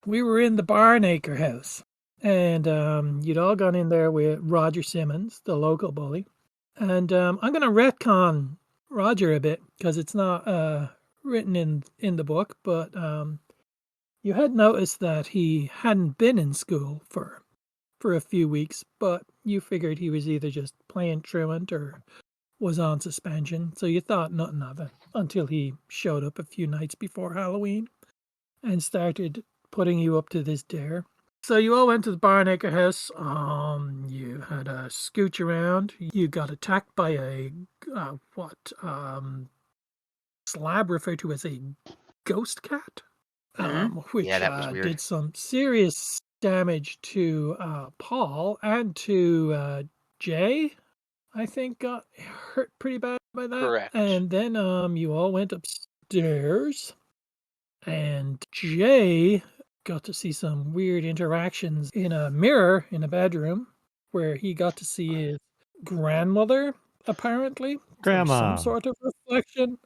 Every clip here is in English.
we were in the Barnacre house, and you'd all gone in there with Roger Simmons, the local bully. And I'm going to retcon Roger a bit because it's not written in the book, but you had noticed that he hadn't been in school for a few weeks, but you figured he was either just playing truant or was on suspension, so you thought nothing of it until he showed up a few nights before Halloween and started putting you up to this dare. So you all went to the Barnacre house. You had a scooch around. You got attacked by a Slab referred to as a ghost cat, which Yeah, that was weird. did some serious damage to Paul and to Jay. I think got hurt pretty bad by that. Correct. And then you all went upstairs, and Jay got to see some weird interactions in a mirror in a bedroom where he got to see his grandmother, apparently. Grandma. Some sort of reflection.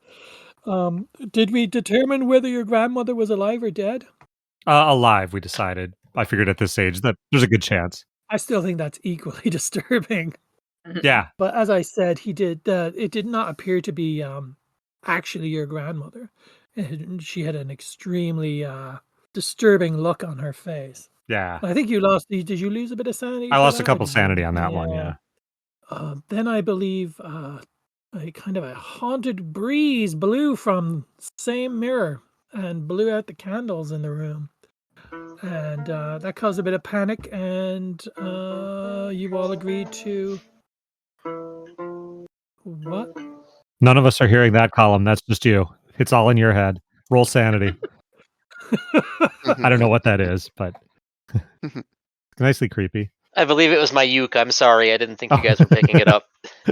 Did we determine whether your grandmother was alive or dead? Alive, we decided. I figured at this age that there's a good chance. I still think that's equally disturbing. Yeah. But as I said, it did not appear to be actually your grandmother. She had an extremely disturbing look on her face. Yeah. I think did you lose a bit of sanity? I lost a couple sanity on that one, yeah. Then I believe a kind of a haunted breeze blew from the same mirror and blew out the candles in the room. And that caused a bit of panic, and you all agreed to... What? None of us are hearing that column. That's just you. It's all in your head. Roll sanity. I don't know what that is, but nicely creepy. I believe it was my uke. I'm sorry. I didn't think you guys were picking it up.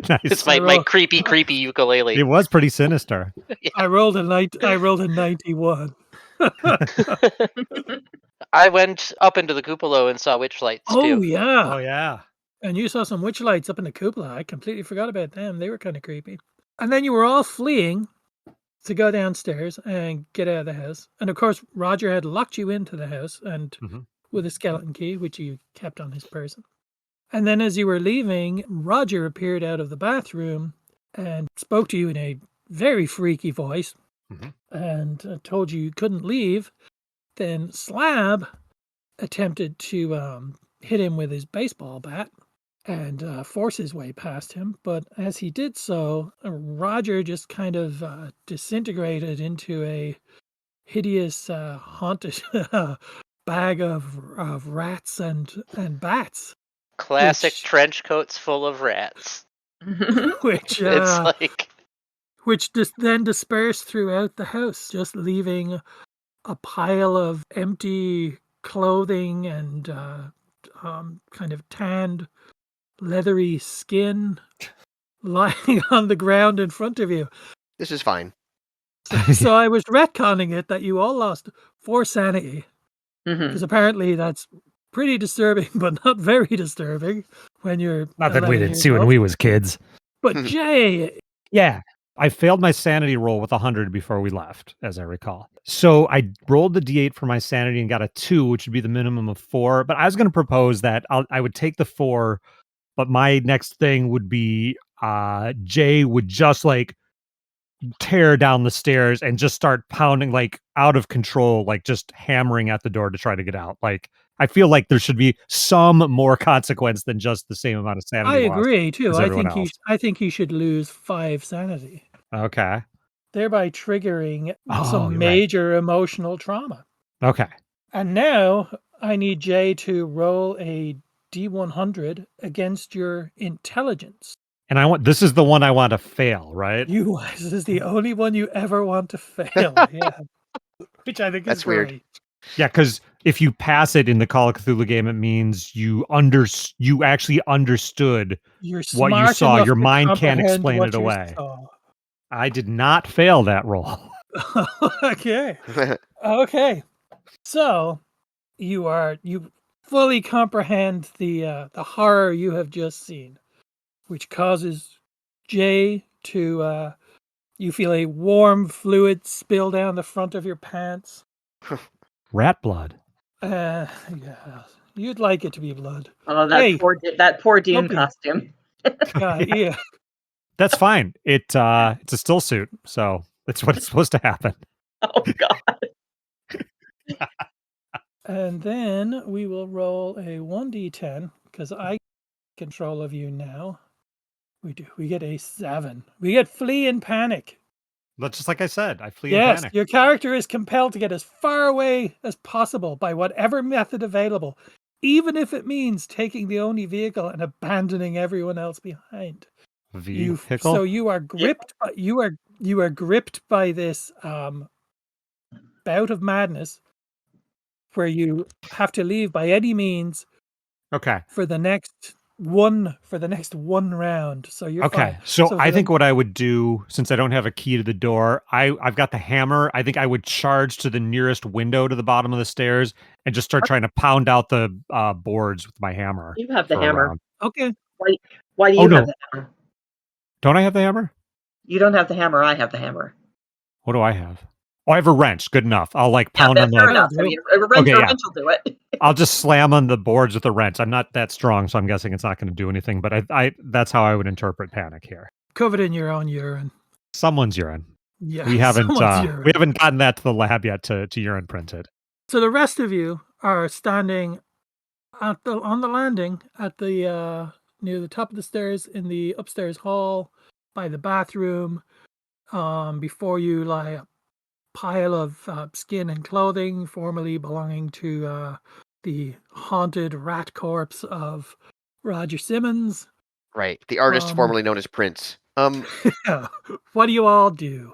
Nice. It's my creepy ukulele. It was pretty sinister. Yeah. I rolled a 91. I went up into the cupola and saw witch lights too. Oh yeah. Oh yeah. And you saw some witch lights up in the cupola. I completely forgot about them. They were kind of creepy. And then you were all fleeing to go downstairs and get out of the house. And of course, Roger had locked you into the house and with a skeleton key, which you kept on his person. And then as you were leaving, Roger appeared out of the bathroom and spoke to you in a very freaky voice and told you couldn't leave. Then Slab attempted to hit him with his baseball bat and force his way past him. But as he did so, Roger just kind of disintegrated into a hideous, haunted bag of rats and bats. Classic trench coats full of rats. Which it's like... Which then dispersed throughout the house, just leaving a pile of empty clothing and kind of tanned, leathery skin lying on the ground in front of you. This is fine. So I was retconning it that you all lost 4 sanity. Because apparently that's pretty disturbing, but not very disturbing when you're... Not that we didn't see when we was kids. But Jay... Yeah. I failed my sanity roll with 100 before we left, as I recall. So I rolled the D8 for my sanity and got a 2, which would be the minimum of 4. But I was going to propose that I would take the 4, but my next thing would be Jay would just like tear down the stairs and just start pounding like out of control, like just hammering at the door to try to get out. Like I feel like there should be some more consequence than just the same amount of sanity. I agree too. I think he should lose 5 sanity. Okay. Thereby triggering some major emotional trauma. Okay. And now I need Jay to roll a D100 against your intelligence. And this is the one I want to fail, right? This is the only one you ever want to fail. Yeah. Which I think is weird. Great. Yeah, because if you pass it in the Call of Cthulhu game, it means you actually understood what you saw. Your mind can't explain it away. I did not fail that roll. Okay. Okay. So you fully comprehend the horror you have just seen, which causes Jay to you feel a warm fluid spill down the front of your pants. Rat blood. Yeah, you'd like it to be blood. Oh, Hey, that poor Dean Lumpy. costume. Yeah. That's fine. It's a still suit, so that's what it's supposed to happen. Oh God. And then we will roll a 1d10 because I control of you now. We do. We get a 7. We get flee and panic. But just like I said, I flee in Yes, panic. your character is compelled to get as far away as possible by whatever method available, even if it means taking the only vehicle and abandoning everyone else behind. Vehicle? So you are gripped. You are gripped by this bout of madness, where you have to leave by any means Okay. for the next one round. So you're Okay. fine. So for I the- think what I would do, since I don't have a key to the door, I've got the hammer. I think I would charge to the nearest window to the bottom of the stairs and just start trying to pound out the boards with my hammer. You have the for a hammer. round. Okay. Why do Oh, you no. have the hammer? Don't I have the hammer? You don't have the hammer. I have the hammer. What do I have? Oh, I have a wrench. Good enough. I'll like pound on Fair the. enough. I mean, a wrench will do it. I'll just slam on the boards with a wrench. I'm not that strong, so I'm guessing it's not going to do anything. But I that's how I would interpret panic here. Covered in your own urine. Someone's urine. Yeah. We haven't someone's urine. we haven't gotten that to the lab yet to urine print it. So the rest of you are standing on the landing at the near the top of the stairs in the upstairs hall by the bathroom. Before you lie a pile of skin and clothing formerly belonging to the haunted rat corpse of Roger Simmons. Right. The artist formerly known as Prince. What do you all do?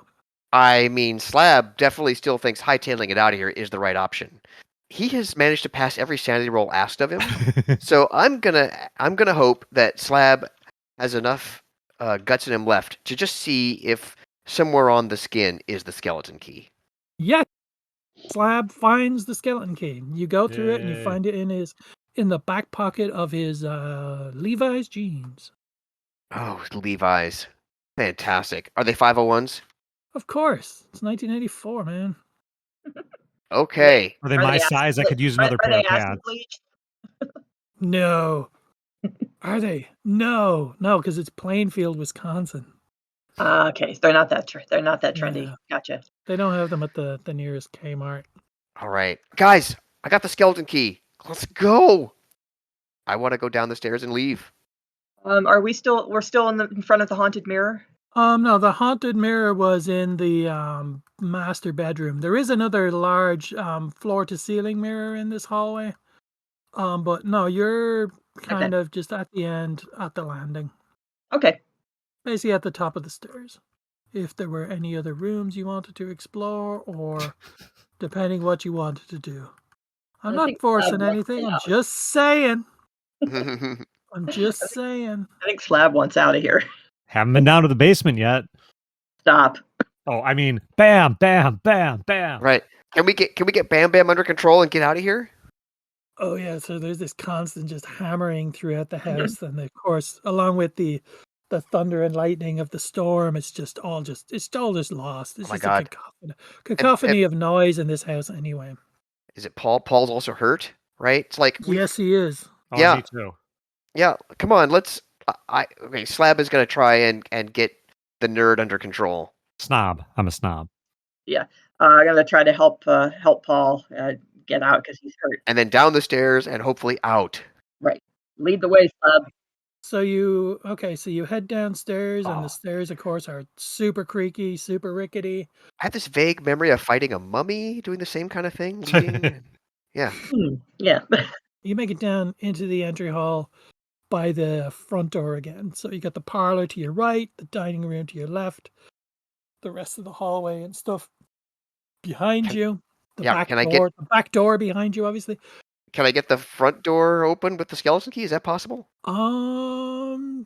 I mean, Slab definitely still thinks hightailing it out of here is the right option. He has managed to pass every sanity roll asked of him, so I'm gonna hope that Slab has enough guts in him left to just see if somewhere on the skin is the skeleton key. Yeah, Slab finds the skeleton key. You go through it and you Yay. find it in the back pocket of his Levi's jeans. Oh, Levi's. Fantastic. Are they 501s? Of course, it's 1984, man. Okay. Are they my size? I could use another pair of pants. No. Are they? No, because it's Plainfield, Wisconsin. Okay, so they're not that trendy. Yeah. Gotcha. They don't have them at the nearest Kmart. All right. Guys, I got the skeleton key. Let's go. I want to go down the stairs and leave. We're still in front of the haunted mirror? No, the haunted mirror was in the master bedroom. There is another large floor to ceiling mirror in this hallway. But no, you're kind of just at the end at the landing. Okay. Basically at the top of the stairs. If there were any other rooms you wanted to explore, or depending what you wanted to do. I'm not forcing anything. I'm just saying. I'm just saying. I think Slab wants out of here. Haven't been down to the basement yet. Stop. Oh, I mean, bam, bam, bam, bam. Right. Can we get Bam Bam under control and get out of here? Oh yeah, so there's this constant just hammering throughout the house, and of course, along with the thunder and lightning of the storm, it's all just lost. It's Oh my just God. a cacophony of noise in this house anyway. Is it Paul? Paul's also hurt, right? It's like Yes, he is. Oh, Yeah. me too. yeah. Come on, let's. Okay. Slab is gonna try and get the nerd under control. Snob. I'm a snob. I'm gonna try to help Paul get out because he's hurt. And then down the stairs and hopefully out. Right. Lead the way, Slab. So you head downstairs, and the stairs, of course, are super creaky, super rickety. I have this vague memory of fighting a mummy, doing the same kind of thing. Leading. Yeah. Yeah. You make it down into the entry hall by the front door again. So you got the parlor to your right, the dining room to your left, the rest of the hallway and stuff behind you. The back door behind you, obviously. Can I get the front door open with the skeleton key? Is that possible?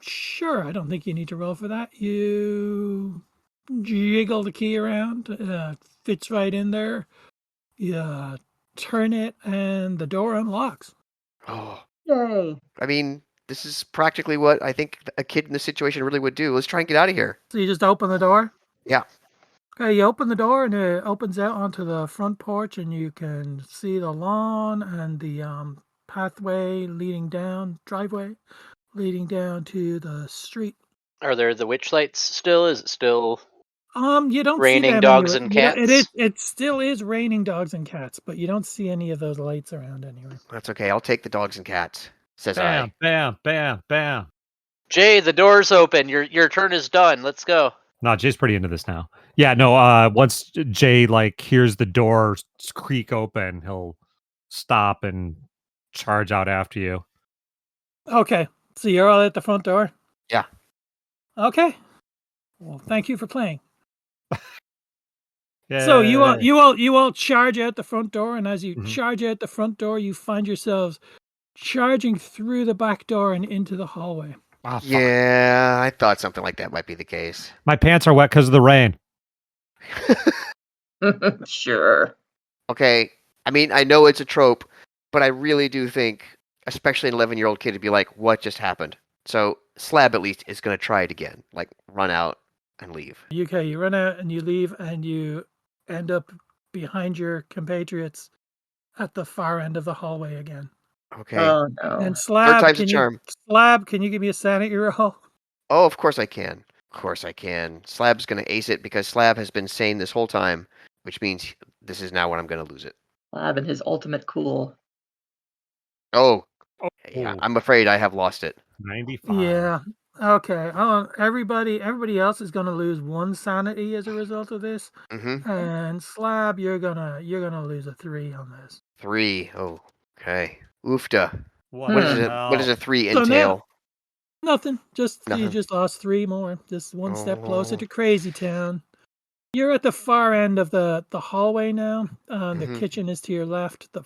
Sure. I don't think you need to roll for that. You jiggle the key around, fits right in there. You turn it, and the door unlocks. Oh, Yay. I mean, this is practically what I think a kid in this situation really would do. Let's try and get out of here. So you just open the door? Yeah. Okay, you open the door and it opens out onto the front porch, and you can see the lawn and the pathway leading down, driveway leading down to the street. Are there the witch lights still? Is it still You don't see raining them dogs anywhere. and You know, cats? it still is raining dogs and cats, but you don't see any of those lights around anywhere. That's okay. I'll take the dogs and cats, says Bam, I. bam, bam, bam. Jay, the door's open. Your turn is done. Let's go. No, Jay's pretty into this now. Yeah, no, once Jay like hears the door creak open, he'll stop and charge out after you. Okay, so you're all at the front door? Yeah. Okay. Well, thank you for playing. Yeah. So you all charge out the front door, and as you Mhm. charge out the front door, you find yourselves charging through the back door and into the hallway. Oh, fuck. Yeah, I thought something like that might be the case. My pants are wet because of the rain. Sure. Okay, I mean, I know it's a trope, but I really do think, especially an 11-year-old kid, to be like, what just happened? So Slab at least is going to try it again, like run out and leave. Okay, you run out and you leave, and you end up behind your compatriots at the far end of the hallway again. Okay. Oh no. And Third time's a charm. Slab, can you give me a sanity roll? Oh, of course I can. Of course I can. Slab's going to ace it because Slab has been sane this whole time, which means this is now when I'm going to lose it. Lab and his ultimate cool. Oh, yeah, I'm afraid I have lost it. 95. Yeah. Okay. Everybody else is gonna lose one sanity as a result of this. Mm-hmm. And Slab, you're gonna lose a 3 on this. 3. Oh, okay. Oofda. What What the is it? hell? What does a 3 So entail? Nothing. Just you Nothing. just lost 3 more. Just one step closer Oh. to Crazy Town. You're at the far end of the hallway now. The Mhm. kitchen is to your left. The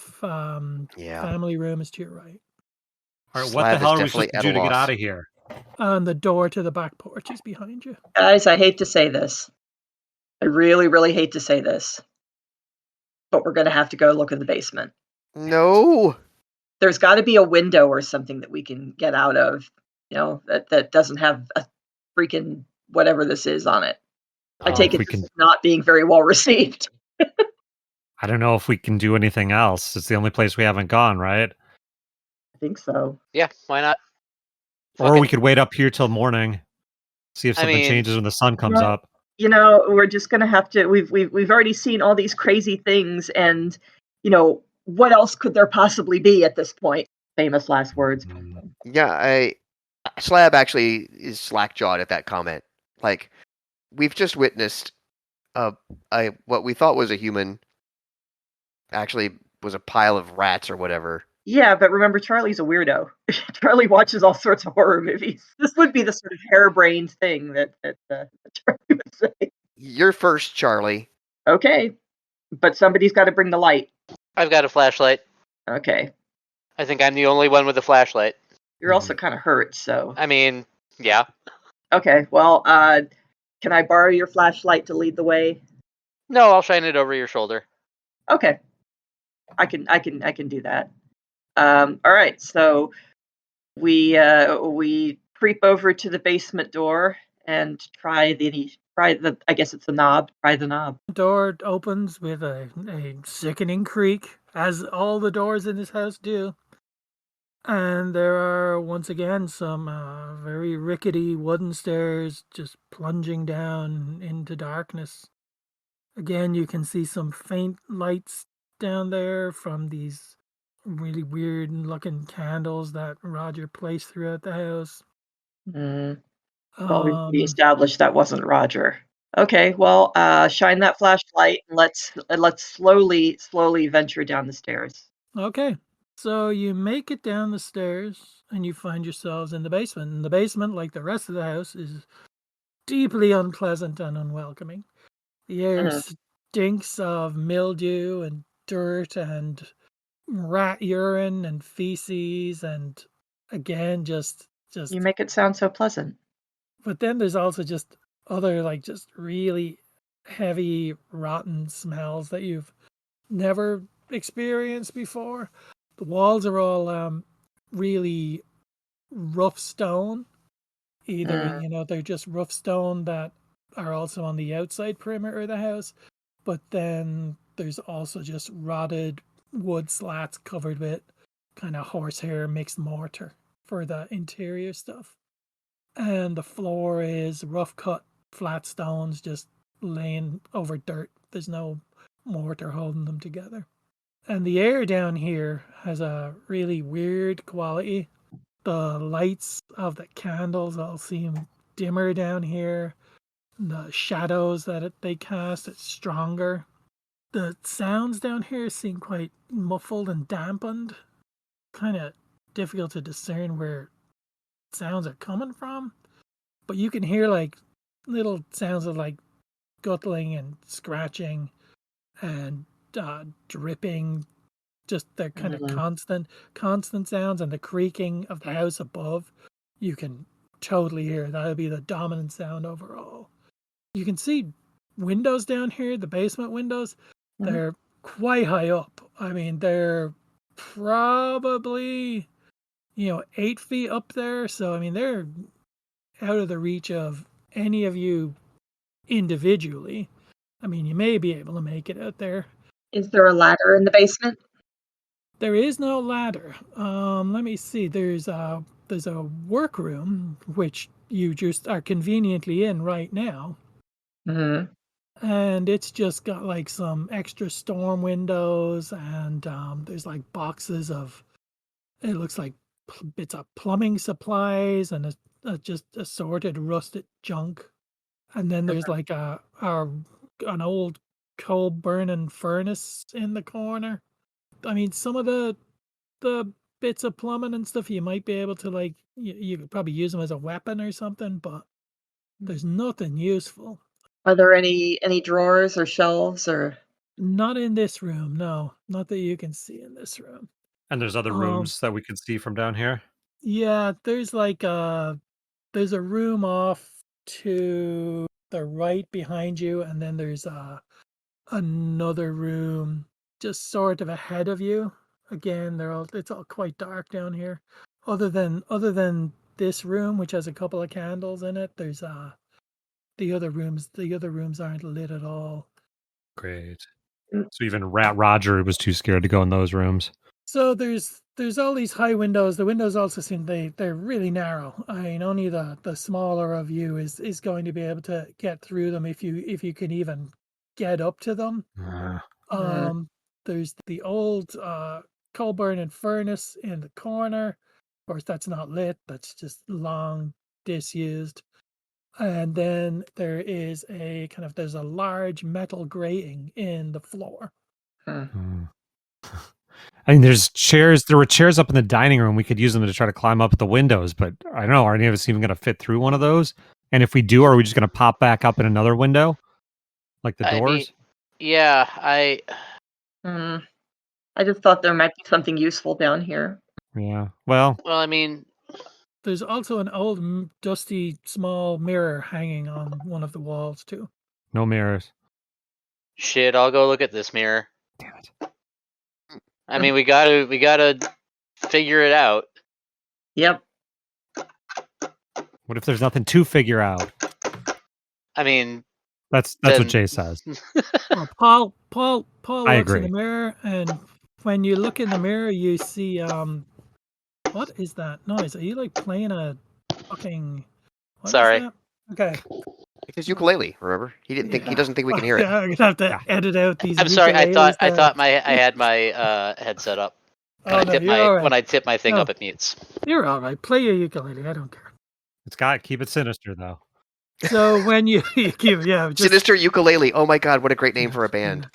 Yeah. family room is to your right. All right, what Slab the is hell are we definitely supposed to at a do to get loss. out of here? And the door to the back porch is behind you. Guys, I hate to say this. I really, really hate to say this. But we're gonna have to go look in the basement. No. There's gotta be a window or something that we can get out of, that doesn't have a freaking whatever this is on it. I take if it we this can- is not being very well received. I don't know if we can do anything else. It's the only place we haven't gone, right? I think so. Yeah, why not? Or we Fucking- could wait up here till morning, see if I something mean- changes when the sun comes Well- up. We're just gonna have to. We've already seen all these crazy things, and what else could there possibly be at this point? Famous last words. Yeah, Slab actually is slack-jawed at that comment. Like, we've just witnessed what we thought was a human actually was a pile of rats or whatever. Yeah, but remember, Charlie's a weirdo. Charlie watches all sorts of horror movies. This would be the sort of harebrained thing that Charlie would say. You're first, Charlie. Okay, but somebody's got to bring the light. I've got a flashlight. Okay, I think I'm the only one with a flashlight. you're also kind of hurt, so. I mean, yeah. Okay, well, can I borrow your flashlight to lead the way? No, I'll shine it over your shoulder. Okay, I can do that. All right, so we creep over to the basement door and try the I guess it's the knob. Try the knob. The door opens with a sickening creak, as all the doors in this house do. And there are once again some very rickety wooden stairs just plunging down into darkness. Again, you can see some faint lights down there from these really weird looking candles that Roger placed throughout the house. Well, we established that wasn't Roger. Okay, well, shine that flashlight and let's slowly venture down the stairs. Okay, so you make it down the stairs and you find yourselves in the basement. And the basement, like the rest of the house, is deeply unpleasant and unwelcoming. The air stinks of mildew and dirt and rat urine and feces, and again, just. You make it sound so pleasant. But then there's also just other, just really heavy, rotten smells that you've never experienced before. The walls are all really rough stone. Either, they're just rough stone that are also on the outside perimeter of the house, but then there's also just rotted wood slats covered with kind of horsehair mixed mortar for the interior stuff. And the floor is rough cut flat stones just laying over dirt. There's no mortar holding them together. And the air down here has a really weird quality. The lights of the candles all seem dimmer down here. The shadows that they cast, it's stronger. The sounds down here seem quite muffled and dampened. Kind of difficult to discern where sounds are coming from. But you can hear like little sounds of like guttling and scratching and dripping. Just they're kind of constant sounds, and the creaking of the house above, you can totally hear. That'll be the dominant sound overall. You can see windows down here, the basement windows. They're quite high up. I mean, they're probably 8 feet up there. So I mean, they're out of the reach of any of you individually. I mean, you may be able to make it out there. Is there a ladder in the basement? There is no ladder. Let me see. There's a workroom which you just are conveniently in right now, and it's just got like some extra storm windows, and there's like boxes of. It looks like bits of plumbing supplies and just assorted rusted junk, and then there's like an old coal burning furnace in the corner. I mean, some of the bits of plumbing and stuff you might be able to like you could probably use them as a weapon or something, but there's nothing useful. Are there any drawers or shelves or? Not in this room, no. Not that you can see in this room. And there's other rooms that we could see from down here? Yeah, there's like there's a room off to the right behind you, and then there's another room just sort of ahead of you. Again, it's all quite dark down here. Other than this room, which has a couple of candles in it, there's the other rooms aren't lit at all. Great. So even Roger was too scared to go in those rooms. So there's all these high windows. The windows also seem they're really narrow. I mean, only the smaller of you is going to be able to get through them if you can even get up to them. There's the old coal burning furnace in the corner. Of course, that's not lit. That's just long disused. And then there's a large metal grating in the floor. I mean, there were chairs up in the dining room. We could use them to try to climb up the windows, but I don't know. Are any of us even going to fit through one of those? And if we do, are we just going to pop back up in another window? Like the doors? I just thought there might be something useful down here. Yeah. Well, I mean, there's also an old, dusty, small mirror hanging on one of the walls, too. No mirrors. Shit, I'll go look at this mirror. Damn it. I mean, we gotta figure it out. Yep. What if there's nothing to figure out? I mean, that's what Jay says. Well, Paul looks agree. in the mirror, and when you look in the mirror, you see what is that noise? Are you like playing a fucking? Sorry. Okay. It's his ukulele. Remember, he doesn't think we can hear it. Yeah, I'm gonna have to edit out these. I'm sorry. I thought I had my headset up. When I tip my thing up, it mutes. You're all right. Play your ukulele. I don't care. Keep it sinister though. So when you Sinister Ukulele. Oh my God, what a great name for a band.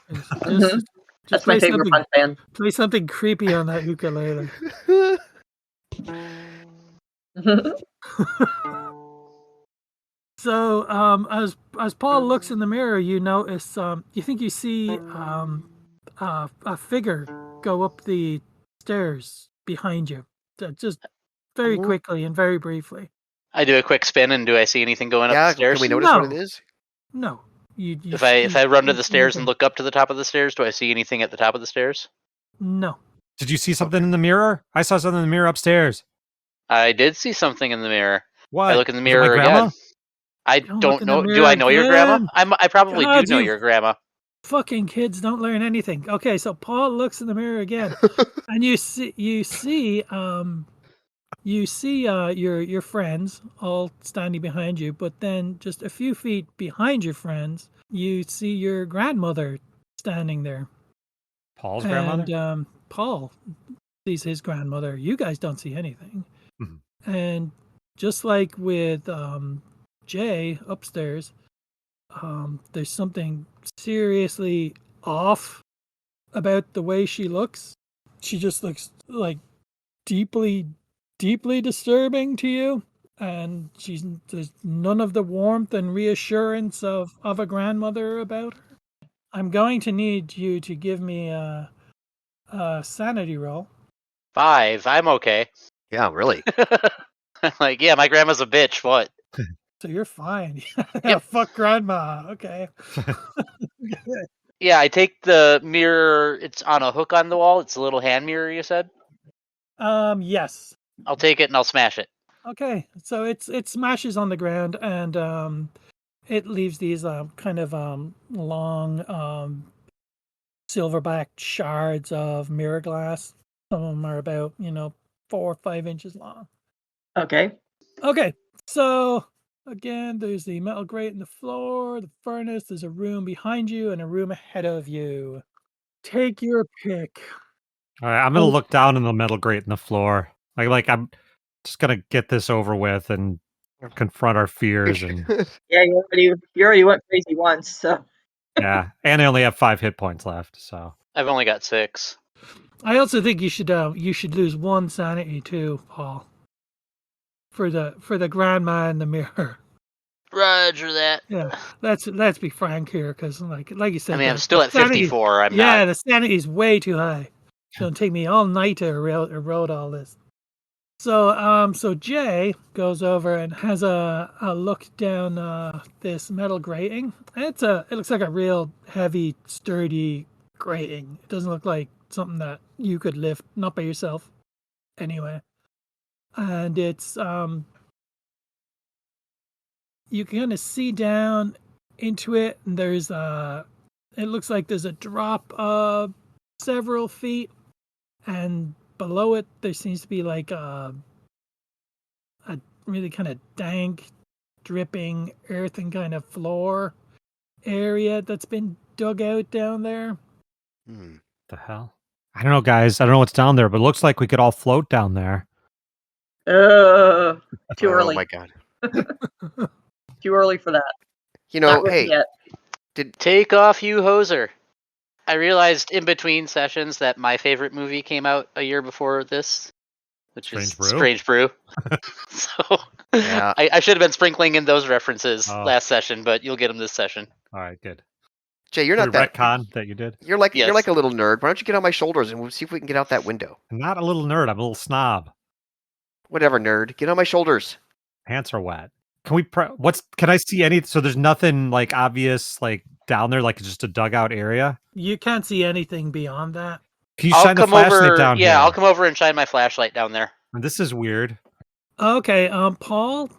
That's my favorite punk band. Play something creepy on that ukulele. So as Paul looks in the mirror, you notice you think you see a figure go up the stairs behind you, just very quickly and very briefly. I do a quick spin, and do I see anything going up the stairs? Can we notice what it is? No. If I run to the stairs and look up to the top of the stairs, do I see anything at the top of the stairs? No. Did you see something in the mirror? I saw something in the mirror upstairs. I did see something in the mirror. What? I look in the mirror again. I don't know. Do I know your grandma? I probably do know your grandma. Fucking kids don't learn anything. Okay, so Paul looks in the mirror again, and you see your friends all standing behind you, but then just a few feet behind your friends, you see your grandmother standing there. Paul's grandmother? And Paul sees his grandmother. You guys don't see anything. Mm-hmm. And just like with Jay upstairs, there's something seriously off about the way she looks. She just looks like deeply disturbing to you, and there's none of the warmth and reassurance of a grandmother about her. I'm going to need you to give me a sanity roll. 5. I'm okay. Yeah, really. Like, yeah, my grandma's a bitch. What? So you're fine. Yeah, fuck grandma. Okay. Yeah, I take the mirror. It's on a hook on the wall. It's a little hand mirror, you said? Yes. I'll take it and I'll smash it. Okay, so it smashes on the ground, and it leaves these kind of long silverback shards of mirror glass. Some of them are about 4 or 5 inches long. Okay. So again, there's the metal grate in the floor, the furnace. There's a room behind you and a room ahead of you. Take your pick. All right, I'm gonna look down in the metal grate in the floor. Like I'm just gonna get this over with and confront our fears. And yeah, you already went crazy once, so. Yeah, and I only have 5 hit points left, so I've only got 6. I also think you should lose 1 sanity too, Paul. For the grandma in the mirror. Roger that. Yeah, let's be frank here, because like you said, I mean, I'm still at 54. I'm not. The sanity is way too high. It's gonna take me all night to erode all this. So Jay goes over and has a look down this metal grating. It looks like a real heavy, sturdy grating. It doesn't look like something that you could lift, not by yourself, anyway. And it's you can kind of see down into it, and there's it looks like there's a drop of several feet, and below it there seems to be like a really kind of dank, dripping earthen kind of floor area that's been dug out down there. The hell? I don't know, guys. I don't know what's down there, but it looks like we could all float down there. Too early. Oh my god. Too early for that. Hey, Take off, you hoser. I realized in between sessions that my favorite movie came out a year before this, which is Strange Brew. So yeah. I should have been sprinkling in those references last session, but you'll get them this session. All right, good. Jay, you're not that retcon that you did. You're like a little nerd. Why don't you get on my shoulders and we'll see if we can get out that window? I'm not a little nerd. I'm a little snob. Whatever, nerd. Get on my shoulders. Pants are wet. Can we? Can I see any? So there's nothing like obvious like down there, like just a dugout area. You can't see anything beyond that. Can you shine the flashlight down here? Yeah, I'll come over and shine my flashlight down there. This is weird. Okay, Paul.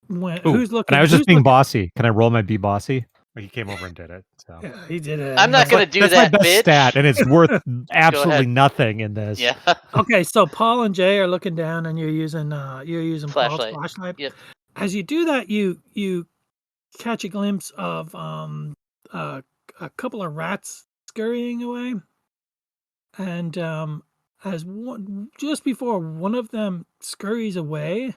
Who's looking? And I was just being bossy. Can I roll my be bossy? He came over and did it. So. Yeah, he did it. I'm not going to do that, That's my best bitch. stat, and it's worth absolutely nothing in this. Yeah. Okay, so Paul and Jay are looking down, and you're using Paul's flashlight. Yep. As you do that, you catch a glimpse of a couple of rats scurrying away, and just before one of them scurries away,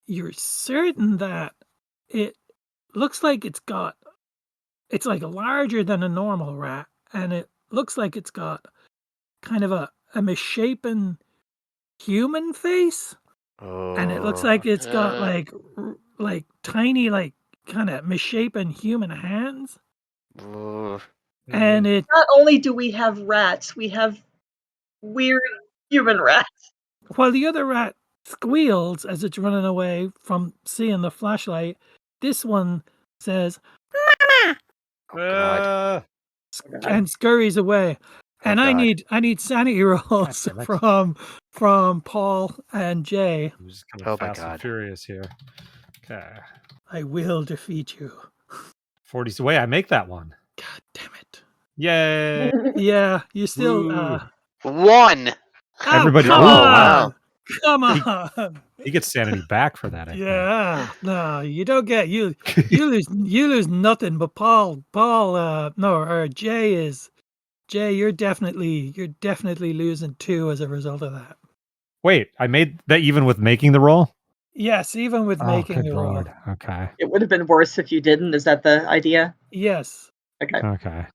you're certain that it looks like it's like larger than a normal rat, and it looks like it's got kind of a misshapen human face, and it looks like it's got like tiny, like kind of misshapen human hands. And it not only do we have rats, we have weird human rats. While the other rat squeals as it's running away from seeing the flashlight, this one says, "Mama!" God. And scurries away. And I need sanity rolls from Paul and Jay. Who's kind of fast and furious here. Okay. I will defeat you. 40. Wait, I make that one. God damn it. Yay! Yeah, you still. Woo. 1. Everybody. Come Oh, on! wow. Come He- on! He gets sanity back for that. I Yeah, no, you don't get you lose nothing. But Jay. You're definitely losing 2 as a result of that. Wait, I made that even with making the roll. Yes, even with Oh, making good the roll. lord. Okay. It would have been worse if you didn't. Is that the idea? Yes, Okay. Okay.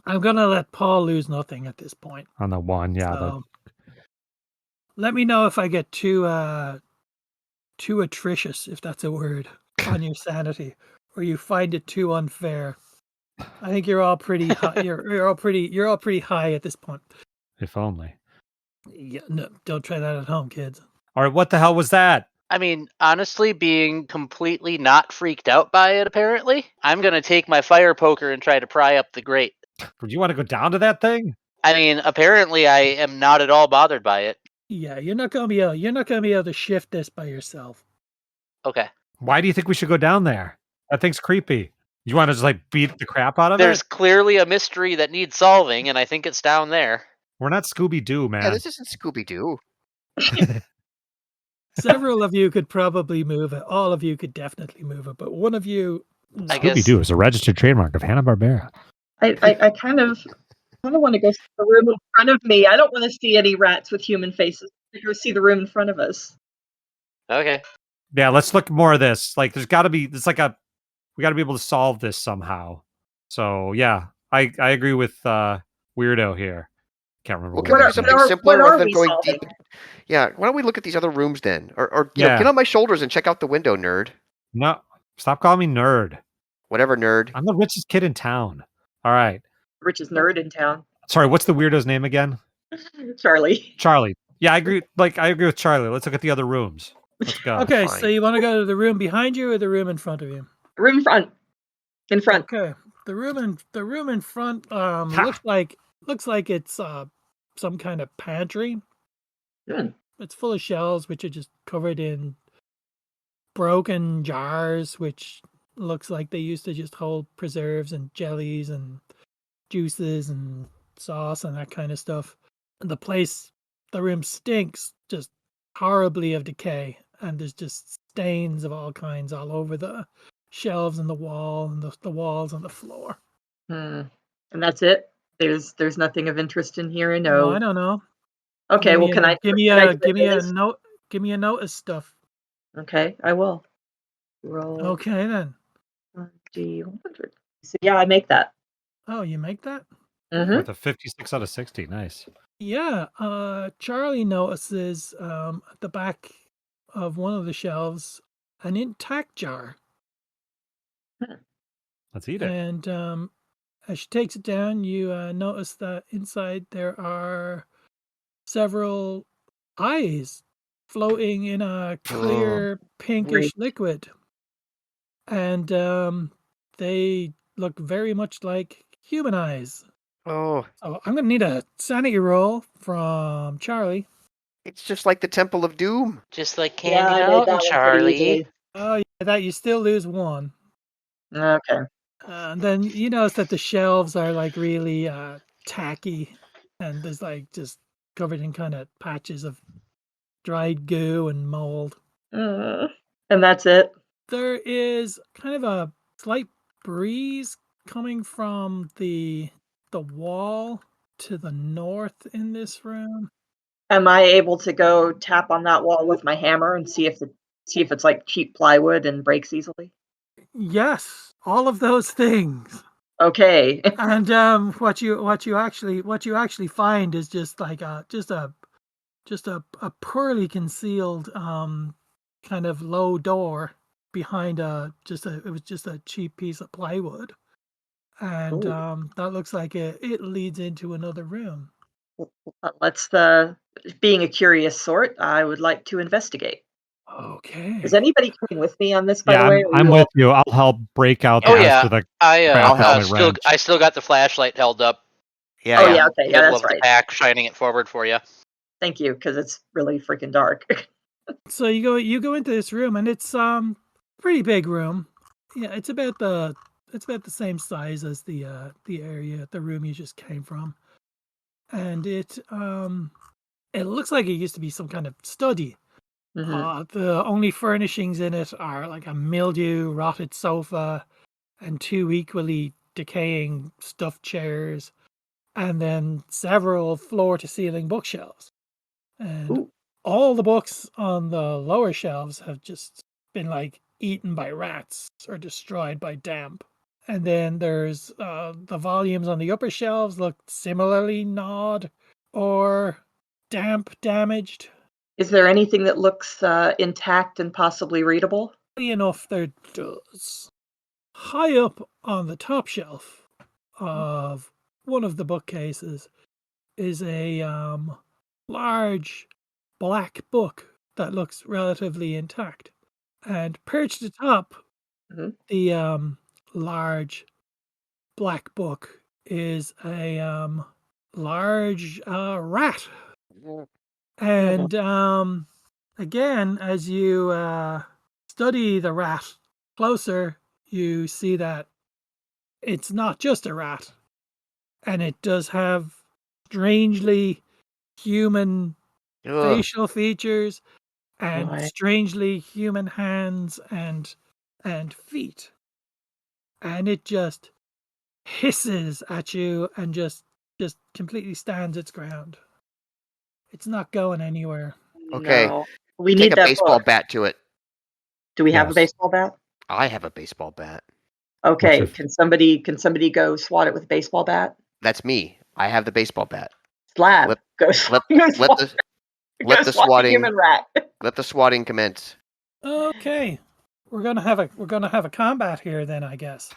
I'm gonna let Paul lose nothing at this point. On the 1, yeah. So, let me know if I get too atrocious, if that's a word, on your sanity, or you find it too unfair. I think you're all pretty high. You're all pretty high at this point. If only. Yeah, no, don't try that at home, kids. All right, what the hell was that? I mean, honestly, being completely not freaked out by it, apparently, I'm going to take my fire poker and try to pry up the grate. Do you want to go down to that thing? I mean, apparently I am not at all bothered by it. Yeah, you're not gonna be able to shift this by yourself. Okay. Why do you think we should go down there? That thing's creepy. You want to just like beat the crap out of There's it? clearly a mystery that needs solving, and I think it's down there. We're not Scooby-Doo, man. Yeah, this isn't Scooby-Doo. Several of you could probably move it. All of you could definitely move it, but one of you. No. I guess- Scooby-Doo is a registered trademark of Hanna-Barbera. I kind of want to go see the room in front of me. I don't want to see any rats with human faces. I go see the room in front of us. Okay. Yeah, let's look more of this. Like, there's got to be. It's like we got to be able to solve this somehow. So yeah, I agree with Weirdo here. Can't remember. Well, what can we it do is. something what simpler are rather than we going solving? deep? Yeah, why don't we look at these other rooms then? Or you know, Yeah. get on my shoulders and check out the window, nerd. No, stop calling me nerd. Whatever, nerd. I'm the richest kid in town. All right. Richest nerd in town. Sorry, what's the weirdo's name again? Charlie. Charlie. Yeah, I agree. Like, I agree with Charlie. Let's look at the other rooms. Let's go. Okay, fine. so you want to go to the room behind you or the room in front of you? Room front. In front. Okay, the room in front Ha. looks like it's some kind of pantry. Hmm. It's full of shelves which are just covered in broken jars, which looks like they used to just hold preserves and jellies and juices and sauce and that kind of stuff. And the room stinks just horribly of decay, and there's just stains of all kinds all over the shelves and the wall and the walls and the floor. And that's it. There's nothing of interest in here. I No, know. I don't know. Okay. Well, can I give me can I a do give me a this? note? Give me a notice stuff. Okay, I will. Roll Okay then. 1d100. So yeah, I make that. Oh, you make that? Mm-hmm. With a 56 out of 60. Nice. Yeah. Charlie notices at the back of one of the shelves an intact jar, Let's eat it. and as she takes it down, you notice that inside there are several eyes floating in a clear pinkish liquid, and they look very much like human eyes. Oh, So I'm gonna need a sanity roll from Charlie. it's just like the Temple of Doom. Just like Yeah, Candy I made Mountain, that one pretty Charlie. easily. Oh, yeah, that you still lose 1. Okay. And then you notice that the shelves are like really tacky, and there's like just covered in kind of patches of dried goo and mold. And that's it. There is kind of a slight breeze coming from the wall to the north in this room. Am I able to go tap on that wall with my hammer and see if it's like cheap plywood and breaks easily? Yes, all of those things. Okay. And what you actually find is just like a poorly concealed kind of low door behind it was just a cheap piece of plywood, and Ooh. that looks like it leads into another room. Let's being a curious sort, I would like to investigate. Okay. Is anybody coming with me on this, by Yeah, the way? or I'm you with all- you. I'll help break out the Oh rest yeah, of the I'll help. I still got the flashlight held up. Yeah, Oh yeah. yeah, okay, yeah, Middle that's of the right. pack, shining it forward for you. Thank you, because it's really freaking dark. So you go into this room, and it's pretty big room. Yeah, it's about the same size as the area, the room you just came from, and it looks like it used to be some kind of study. The only furnishings in it are like a mildew rotted sofa and two equally decaying stuffed chairs, and then several floor to ceiling bookshelves. And Ooh. all the books on the lower shelves have just been like eaten by rats or destroyed by damp. And then there's the volumes on the upper shelves look similarly gnawed or damp damaged. Is there anything that looks intact and possibly readable? Funny enough, there does. High up on the top shelf of one of the bookcases is a large black book that looks relatively intact. And perched atop the large black book is a large rat. And again, as you study the rat closer, you see that it's not just a rat, and it does have strangely human facial features and strangely human hands and feet, and it just hisses at you and just completely stands its ground. It's not going anywhere. Okay. No. We Take need a that baseball book. bat to it. Do we have a Yes. baseball bat? I have a baseball bat. Okay. your- Can somebody go swat it with a baseball bat? That's me. I have the baseball bat. Slab. Let- Go let- swat, let the swat swatting human rat. let the swatting commence. Okay, we're gonna have a combat here then, I guess.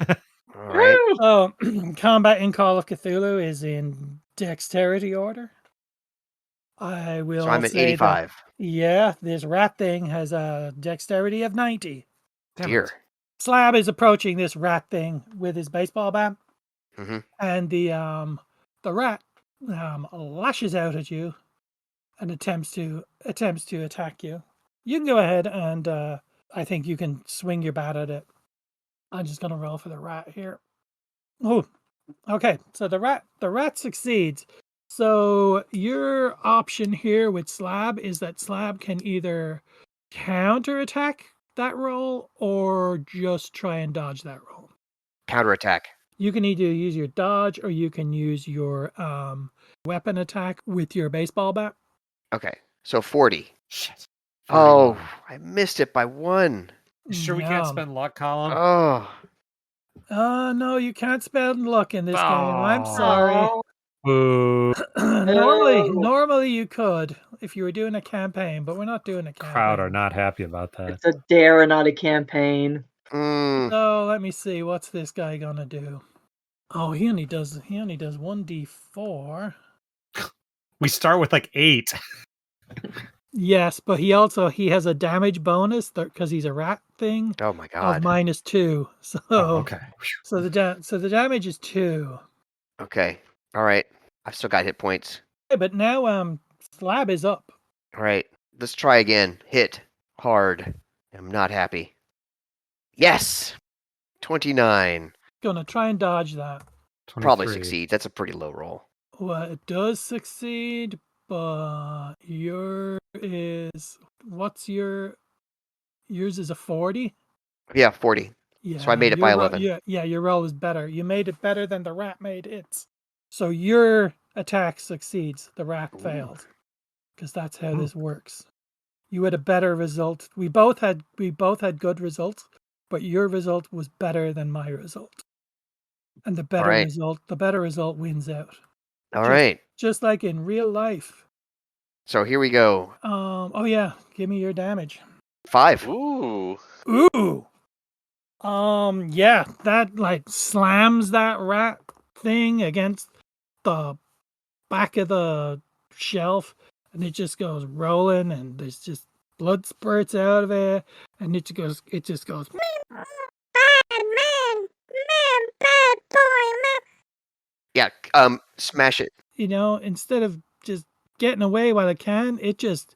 All right. So combat in Call of Cthulhu is in dexterity order. I will So I'm at say that 85. yeah, this rat thing has a dexterity of 90. Damn Dear. it. Slab is approaching this rat thing with his baseball bat, Mhm. and the rat lashes out at you and attempts to attack you. You can go ahead and I think you can swing your bat at it. I'm just gonna roll for the rat here. Oh, okay. So the rat succeeds. So your option here with Slab is that Slab can either counterattack that roll or just try and dodge that roll. Counterattack. You can either use your dodge or you can use your weapon attack with your baseball bat. Okay. So 40. Shit. Oh, 41. I missed it by 1. You sure we can't spend luck, Colin? Oh. No, you can't spend luck in this game. I'm sorry. Boo. Normally you could if you were doing a campaign, but we're not doing a campaign. Crowd are not happy about that. It's a dare and not a campaign. So let me see, what's this guy gonna do? Oh, he only does 1d4. We start with like 8. Yes, but he has a damage bonus because he's a rat thing Oh my of god. -2. So Okay. so the damage is 2. Okay. All right. I've still got hit points. Okay, but now Slab is up. All right. Let's try again. Hit hard. I'm not happy. Yes. 29. Gonna try and dodge that. 23. Probably succeeds. That's a pretty low roll. Well, it does succeed, but yours is a 40? Yeah, 40. Yeah. So I made it by 11. Yeah, your roll is better. You made it better than the rat made its. So your attack succeeds. The rat failed. Because that's how this works. You had a better result. We both had good results, but your result was better than my result. And the better result wins out. All right. Just like in real life. So here we go. Oh yeah, give me your damage. 5. Ooh. Ooh. Yeah, that like slams that rat thing against the back of the shelf, and it just goes rolling, and there's just blood spurts out of it, and it just goes. Bad man, bad boy, man. Yeah. Smash it. You know, instead of just getting away while it can, it just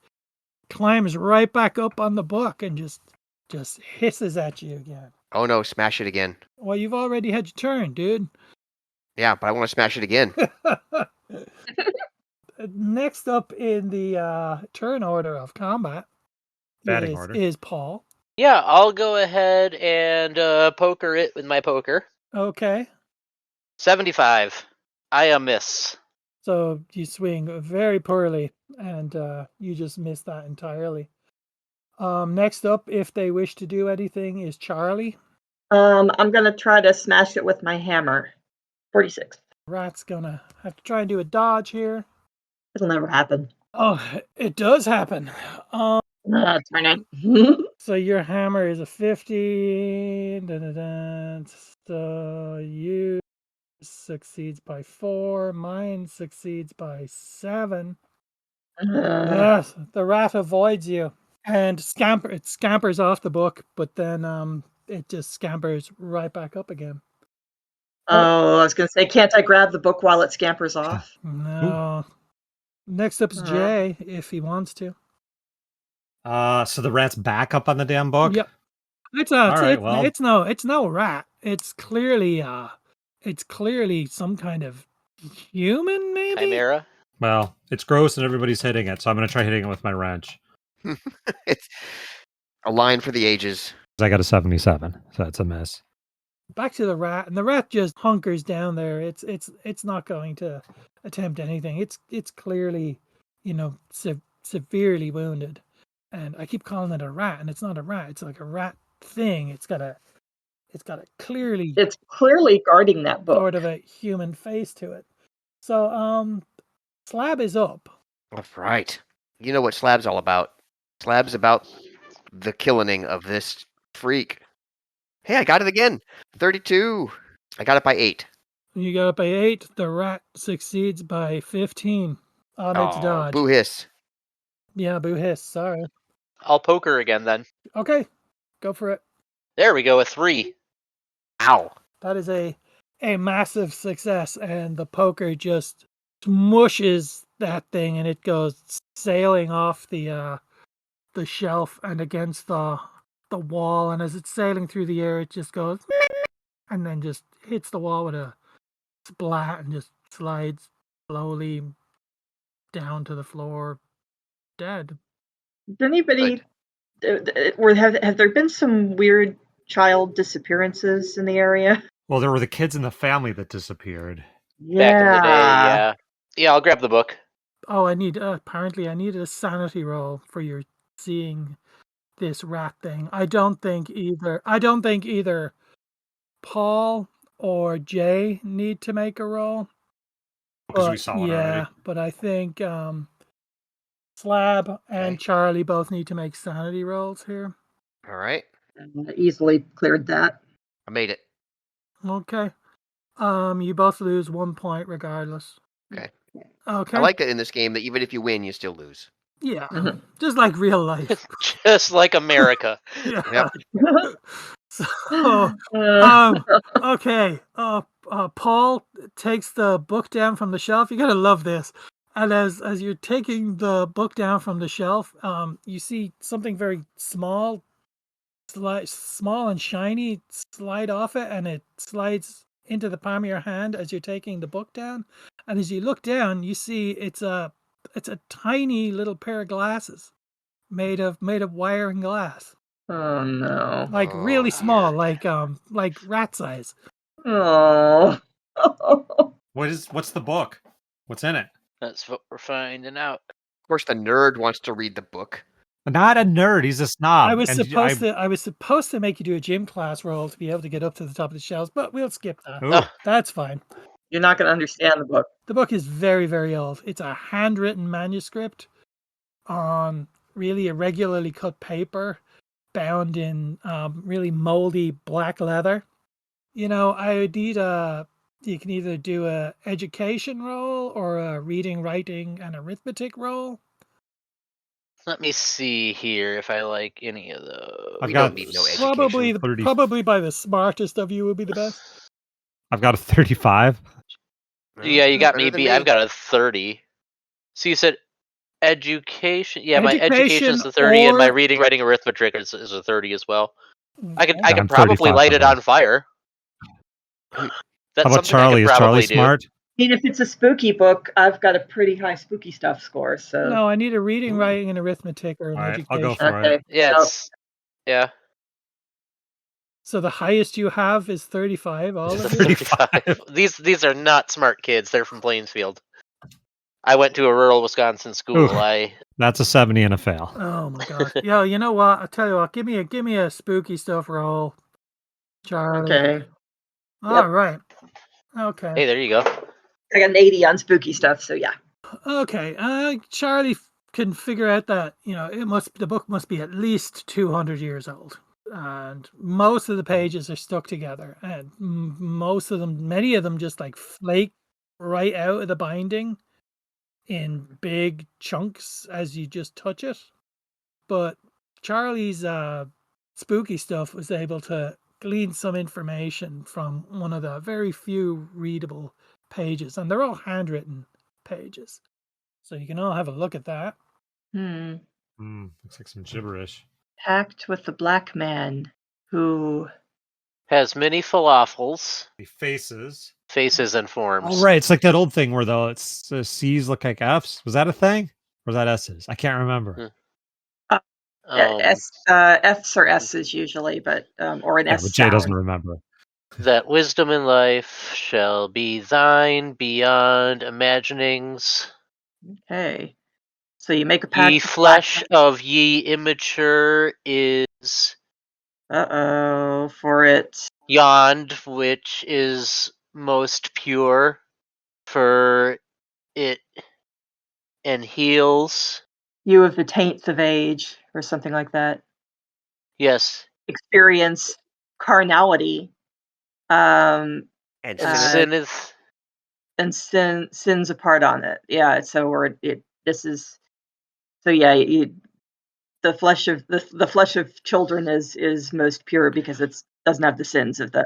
climbs right back up on the book and just just hisses at you again. Oh no, smash it again. Well, you've already had your turn, dude. Yeah, but I want to smash it again. Next up in the turn order of combat Batting order. is Paul. Yeah, I'll go ahead and poker it with my poker. Okay. 75. I miss. So you swing very poorly, and you just miss that entirely. Next up, if they wish to do anything, is Charlie. I'm gonna try to smash it with my hammer. 46. Rat's gonna have to try and do a dodge here. It'll never happen. Oh, it does happen. Darn it. So your hammer is a 50. So you succeeds by 4. Mine succeeds by 7. Yes, the rat avoids you and it scampers off the book, but then it just scampers right back up again. Oh, I was gonna say, can't I grab the book while it scampers off? No. Next up's Jay, if he wants to. So the rat's back up on the damn book? Yep. It's no rat. It's clearly some kind of human, maybe. Chimera. Well, it's gross and everybody's hitting it, so I'm going to try hitting it with my wrench. It's a line for the ages. I got a 77, so that's a miss. Back to the rat, and the rat just hunkers down there. It's not going to attempt anything. It's clearly, severely wounded. And I keep calling it a rat, and it's not a rat. It's like a rat thing. It's got a clearly. It's clearly guarding that book. Sort of a human face to it. So, Slab is up. All right. You know what Slab's all about. Slab's about the killing of this freak. Hey, I got it again. 32. I got it by 8. You got it by 8. The rat succeeds by 15 on its dodge. Boo hiss. Yeah, boo hiss. Sorry. I'll poker again then. Okay, go for it. There we go, a 3. Ow. That is a massive success, and the poker just smushes that thing, and it goes sailing off the shelf and against the wall. And as it's sailing through the air, it just goes and then just hits the wall with a splat and just slides slowly down to the floor, dead. Did anybody? Have there been some weird child disappearances in the area? Well, there were the kids in the family that disappeared. Yeah. Back in the day, yeah. Yeah, I'll grab the book. Oh, I need a sanity roll for your seeing this rat thing. I don't think either Paul or Jay need to make a roll. Because we saw it already. But I think Slab and Charlie both need to make sanity rolls here. All right. Easily cleared that. I made it. Okay. You both lose 1 point regardless. Okay. Okay. I like that in this game that even if you win, you still lose. Yeah. Just like real life. Just like America. Yeah. So, okay. Paul takes the book down from the shelf. You gotta love this. And as you're taking the book down from the shelf, you see something very small and shiny slide off it, and it slides into the palm of your hand as you're taking the book down. And as you look down, you see it's a tiny little pair of glasses made of wire and glass. Oh no! Like really small, like rat size. Oh. What's the book? What's in it? That's what we're finding out. Of course, the nerd wants to read the book. Not a nerd. He's a snob. I was supposed to make you do a gym class roll to be able to get up to the top of the shelves, but we'll skip that. Ooh. That's fine. You're not going to understand the book. The book is very, very old. It's a handwritten manuscript on really irregularly cut paper, bound in really moldy black leather. You can either do a education roll or a reading, writing, and arithmetic roll. Let me see here if I like any of those. We don't need no education. Probably by the smartest of you would be the best. I've got a 35. Yeah, you got Better me than beat. I've got a 30. So you said Education. Yeah, my Education education's a 30, and my or- reading, writing, arithmetic is a 30 as well. I Okay. could I'm probably 35 light it for her. on fire. How That's about something I Charlie? could Is probably Charlie do. smart? I mean, if it's a spooky book, I've got a pretty high spooky stuff score. So No, I need a reading, writing, and arithmetic or an All right, education. I'll go for it. okay. Yeah, Oh, it's yeah. So the highest you have is 35. All It's a of you. 35. These are not smart kids. They're from Plainsfield. I went to a rural Wisconsin school. Oof. That's a 70 and a fail. Oh my gosh. Yo, you know what? I tell you what. Give me a spooky stuff roll, Charlie. okay. All right. Okay. Hey, there you go. I got an 80 on spooky stuff. So yeah. Okay. Charlie can figure out that the book must be at least 200 years old, and most of the pages are stuck together, and many of them just like flake right out of the binding in big chunks as you just touch it. But Charlie's spooky stuff was able to glean some information from one of the very few readable pages, and they're all handwritten pages. So you can all have a look at that. Looks like some gibberish. Pact with the black man who Has many falafels, Faces. faces, and forms. Oh, right. It's like that old thing where the C's look like F's. Was that a thing? Or was that S's? I can't remember. F's or S's usually, but or an Yeah, S but Jay sound. doesn't remember. That wisdom in life shall be thine beyond imaginings. Okay. So you make a pact. Ye with the black flesh of ye immature is man. For it. yond, which is most pure, for it and heals. You of the taints of age, or something like that. Yes. Experience carnality. And And sin sin is and sins apart on it. Yeah. So the flesh of children is most pure because it doesn't have the sins of the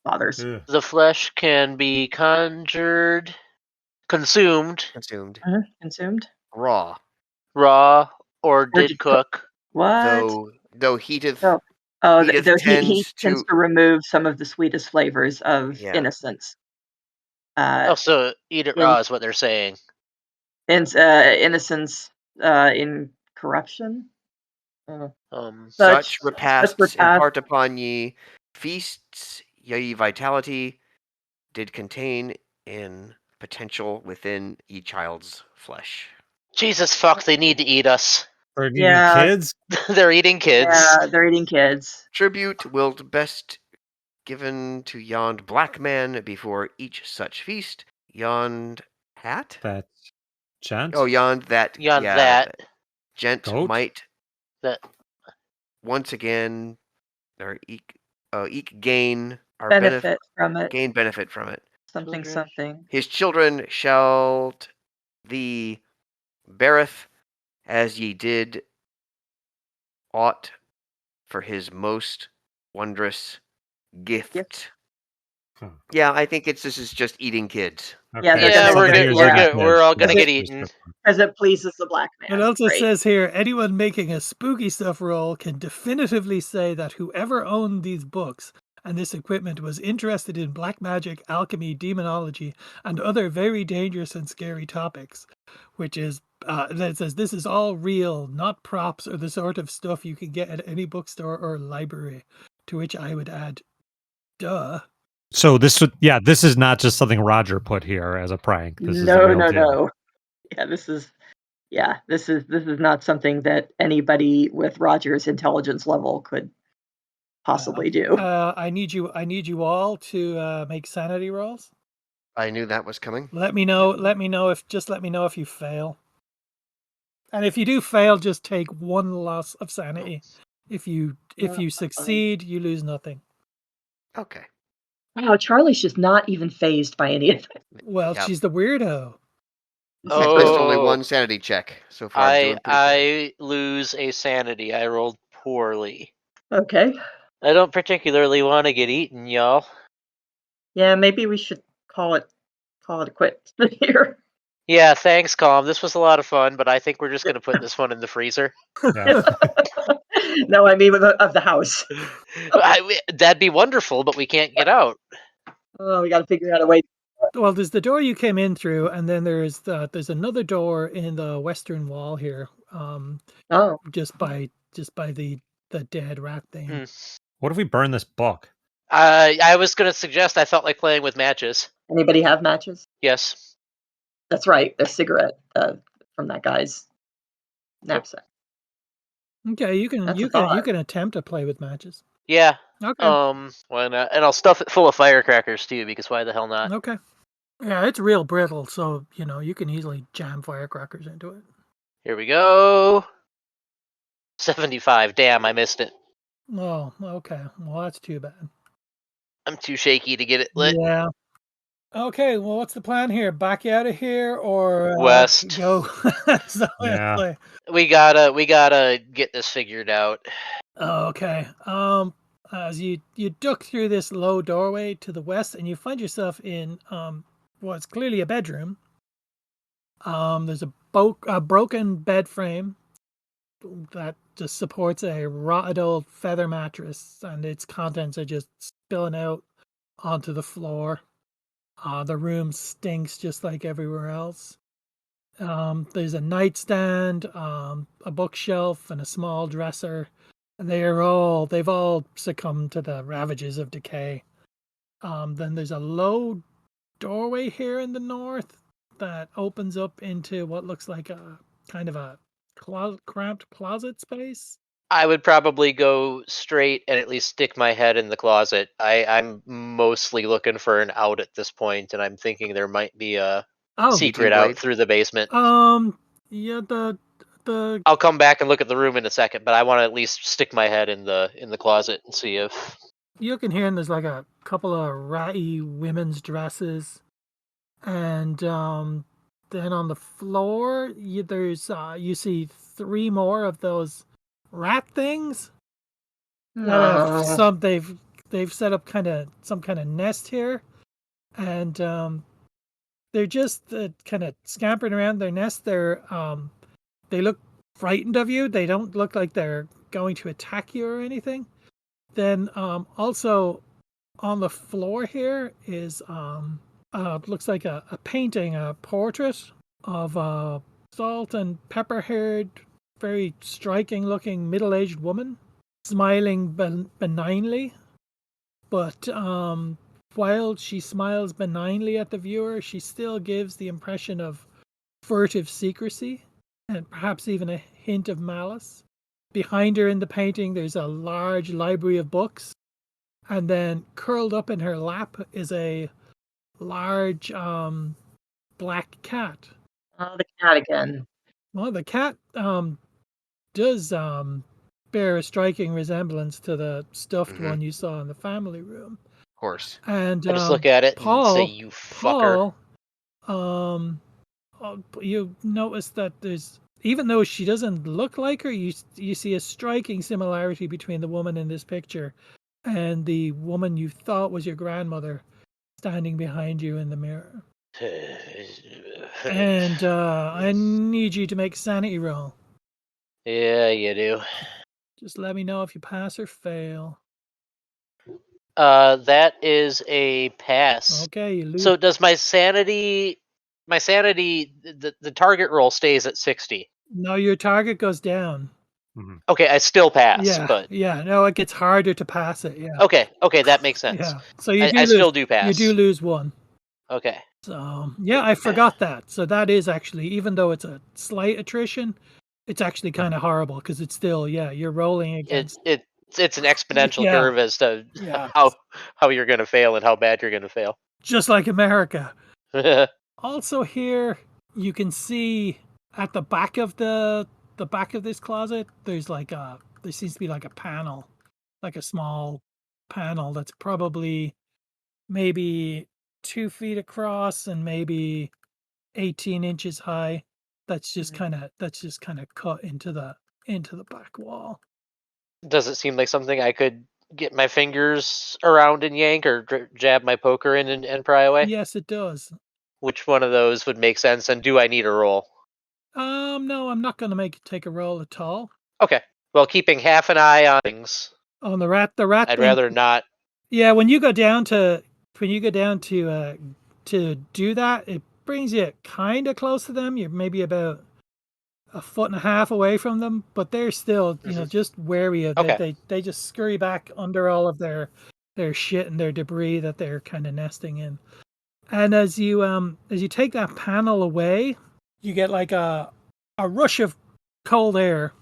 fathers. the flesh can be consumed, consumed, Consumed. raw, or did cook. What? though heateth. Oh, Heateth he tends tends to remove some of the sweetest flavors of innocence. So eat it raw is what they're saying. Innocence in corruption. Such repasts impart upon ye feasts, ye vitality did contain in potential within ye child's flesh. Jesus fuck, they need to eat us. They're eating kids? They're eating kids. Yeah, they're eating kids. Tribute will best given to yond black man before each such feast. Yond hat? That's gent? Oh, yond that. Yond that. Gent Goat? might That once again or eke gain our benefit from it. Gain benefit from it. Something. His children shall thee beareth as ye did aught for his most wondrous gift. Yeah, I think this is just eating kids. Okay. Yeah, we're all gonna get eaten. Because it pleases the black man. It also says here, anyone making a spooky stuff roll can definitively say that whoever owned these books and this equipment was interested in black magic, alchemy, demonology, and other very dangerous and scary topics, which is, that says this is all real, not props or the sort of stuff you can get at any bookstore or library, to which I would add, duh. So this is not just something Roger put here as a prank. This is no. Yeah, this is not something that anybody with Roger's intelligence level could possibly do. I need you all to make sanity rolls. I knew that was coming. Let me know if you fail. And if you do fail, just take one loss of sanity. If you succeed, you lose nothing. Okay. Wow, Charlie's just not even fazed by any of it. Well, she's the weirdo. I missed only one sanity check so far. I lose a sanity. I rolled poorly. Okay. I don't particularly want to get eaten, y'all. Yeah, maybe we should call it quits here. Yeah, thanks, Calm. This was a lot of fun, but I think we're just going to put this one in the freezer. Yeah. No, I mean of the house. That'd be wonderful, but we can't get out. Oh, we got to figure out a way. Well, there's the door you came in through, and then there's another door in the western wall here. Oh, Just by the dead rat thing. Hmm. What if we burn this book? I was going to suggest I felt like playing with matches. anybody have matches? Yes. That's right. The cigarette from that guy's knapsack. Okay, you can That's a you can you thought. can attempt to play with matches. Yeah. Okay. Why not? And I'll stuff it full of firecrackers too, because why the hell not? Okay. Yeah, it's real brittle, so you can easily jam firecrackers into it. Here we go. 75. Damn, I missed it. Oh, okay. Well, that's too bad. I'm too shaky to get it lit. Yeah. Okay, well, what's the plan here? Back out of here or West. go? So, Yeah. like, We gotta get this figured out. okay. As you duck through this low doorway to the west, and you find yourself in what's clearly a bedroom. There's a broken bed frame that just supports a rotted old feather mattress, and its contents are just spilling out onto the floor. The room stinks just like everywhere else. There's a nightstand, a bookshelf, and a small dresser. And they've all succumbed to the ravages of decay. Then there's a low doorway here in the north that opens up into what looks like a kind of a cramped closet space. I would probably go straight and at least stick my head in the closet. I'm mostly looking for an out at this point, and I'm thinking there might be a secret out blade. through the basement. Yeah, the I'll come back and look at the room in a second, but I want to at least stick my head in the closet and see if you can hear there's like a couple of ratty women's dresses, and then on the floor there's you see 3 more of those rat things. They've set up some kind of nest here, and they're just kind of scampering around their nest. They look frightened of you. They don't look like they're going to attack you or anything. Then also on the floor here is looks like a painting, a portrait of a salt and pepper haired, very striking looking middle-aged woman, smiling benignly. But while she smiles benignly at the viewer, she still gives the impression of furtive secrecy and perhaps even a hint of malice. Behind her in the painting, there's a large library of books, and then curled up in her lap is a large black cat. Oh, the cat again. Well, the cat does bear a striking resemblance to the stuffed one you saw in the family room. Of course. And I just look at it Paul, and say, "You fucker." Paul, you notice that there's, even though she doesn't look like her, you see a striking similarity between the woman in this picture and the woman you thought was your grandmother standing behind you in the mirror. And I need you to make a sanity roll. Yeah, you do. Just let me know if you pass or fail. That is a pass. Okay, you lose. So does my sanity, the target roll stays at 60? No, your target goes down. Okay, I still pass, but no, it gets harder to pass it. Yeah. Okay, that makes sense. Yeah. So I still do pass. You do lose 1. Okay. So yeah, I forgot that. So that is actually, even though it's a slight attrition, it's actually kind of horrible because it's still, you're rolling against. It's an exponential curve as to how you're going to fail and how bad you're going to fail. Just like America. Also here, you can see at the back of the back of this closet, there seems to be like a panel, like a small panel that's probably maybe 2 feet across and maybe 18 inches high. That's just kind of cut into the back wall. Does it seem like something I could get my fingers around and yank, or jab my poker in and pry away? Yes, it does. which one of those would make sense, and do I need a roll? No, I'm not going to take a roll at all. Okay. Well, keeping half an eye on things. On the rat I'd thing, rather not. Yeah, when you go down to do that, it brings you kind of close to them. You're maybe about a foot and a half away from them, but they're still, just wary of it. Okay. They just scurry back under all of their shit and their debris that they're kind of nesting in. And as you take that panel away, you get like a rush of cold air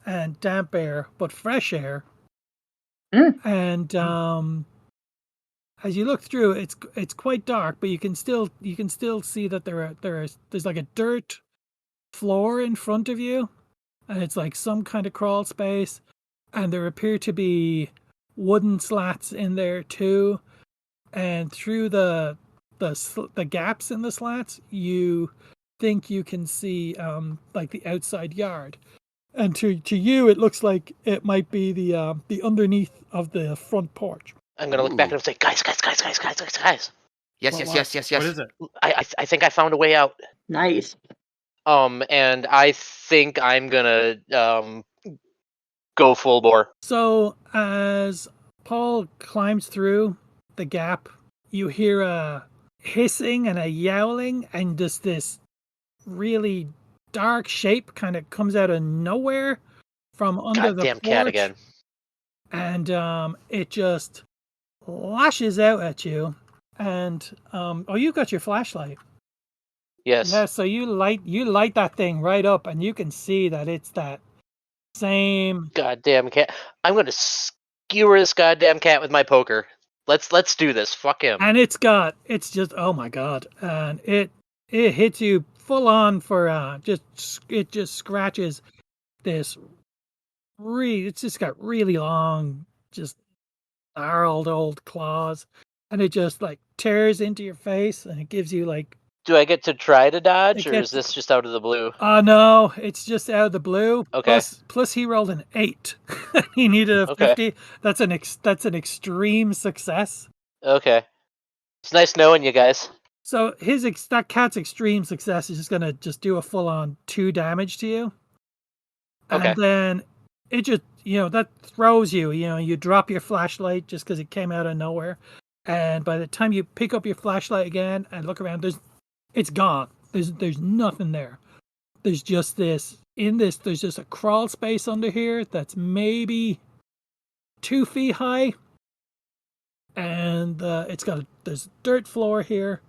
and damp air, but fresh air. And as you look through, it's quite dark, but you can still see that there's like a dirt floor in front of you, and it's like some kind of crawl space, and there appear to be wooden slats in there too, and through the gaps in the slats, you think you can see like the outside yard. And to you, it looks like it might be the underneath of the front porch. I'm gonna look back and say, guys. Yes. What is it? I think I found a way out. Nice. And I think I'm gonna go full bore. So as Paul climbs through the gap, you hear a hissing and a yowling, and just this really dark shape kind of comes out of nowhere from under the Goddamn porch. cat again. And it just lashes out at you. And you've got your flashlight. Yes. Yeah, so you light that thing right up, and you can see that it's that same Goddamn cat. I'm gonna skewer this goddamn cat with my poker. Let's do this. Fuck him. And it's just, oh my god, and it hits you full on for it just scratches this it's just got really long, just gnarled old claws, and it just like tears into your face, and it gives you like. Do I get to try to dodge, or is this just out of the blue? No, it's just out of the blue. Okay. Plus he rolled an 8. He needed a 50. That's an extreme success. Okay. It's nice knowing you guys. So that cat's extreme success is just gonna do a full on 2 damage to you. Okay. And then it just that throws you. You drop your flashlight just because it came out of nowhere. And by the time you pick up your flashlight again and look around, it's gone. There's nothing there. There's just there's just a crawl space under here that's maybe 2 feet high, and there's dirt floor here.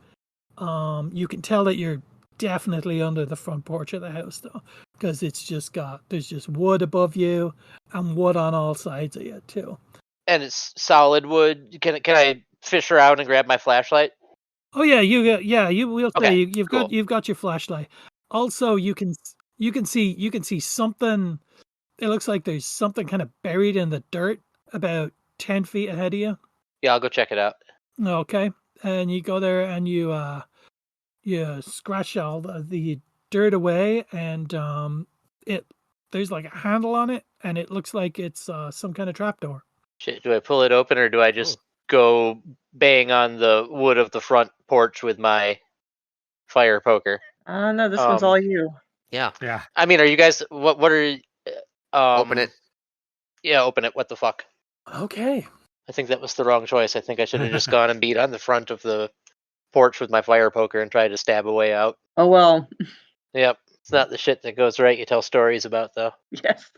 You can tell that you're definitely under the front porch of the house though, because there's just wood above you and wood on all sides of you too. And it's solid wood. Can I fish around and grab my flashlight? Oh yeah, you will say Okay, you've got your flashlight. Also, you can see something. It looks like there's something kind of buried in the dirt about 10 feet ahead of you. Yeah, I'll go check it out. Okay, and you go there and you scratch all the dirt away, and there's like a handle on it, and it looks like it's some kind of trapdoor. Shit, do I pull it open, or do I just go bang on the wood of the front porch with my fire poker? No, this one's all you. Yeah. I mean, are you guys? What are? Open it. Yeah, open it. What the fuck? Okay. I think that was the wrong choice. I think I should have just gone and beat on the front of the porch with my fire poker and tried to stab a way out. Oh well. Yep, it's not the shit that goes right you tell stories about, though. Yes.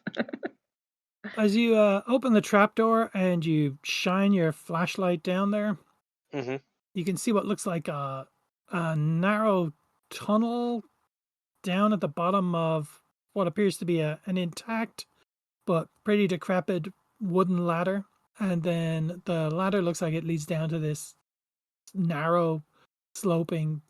As you open the trapdoor and you shine your flashlight down there, you can see what looks like a narrow tunnel down at the bottom of what appears to be an intact but pretty decrepit wooden ladder. And then the ladder looks like it leads down to this narrow, sloping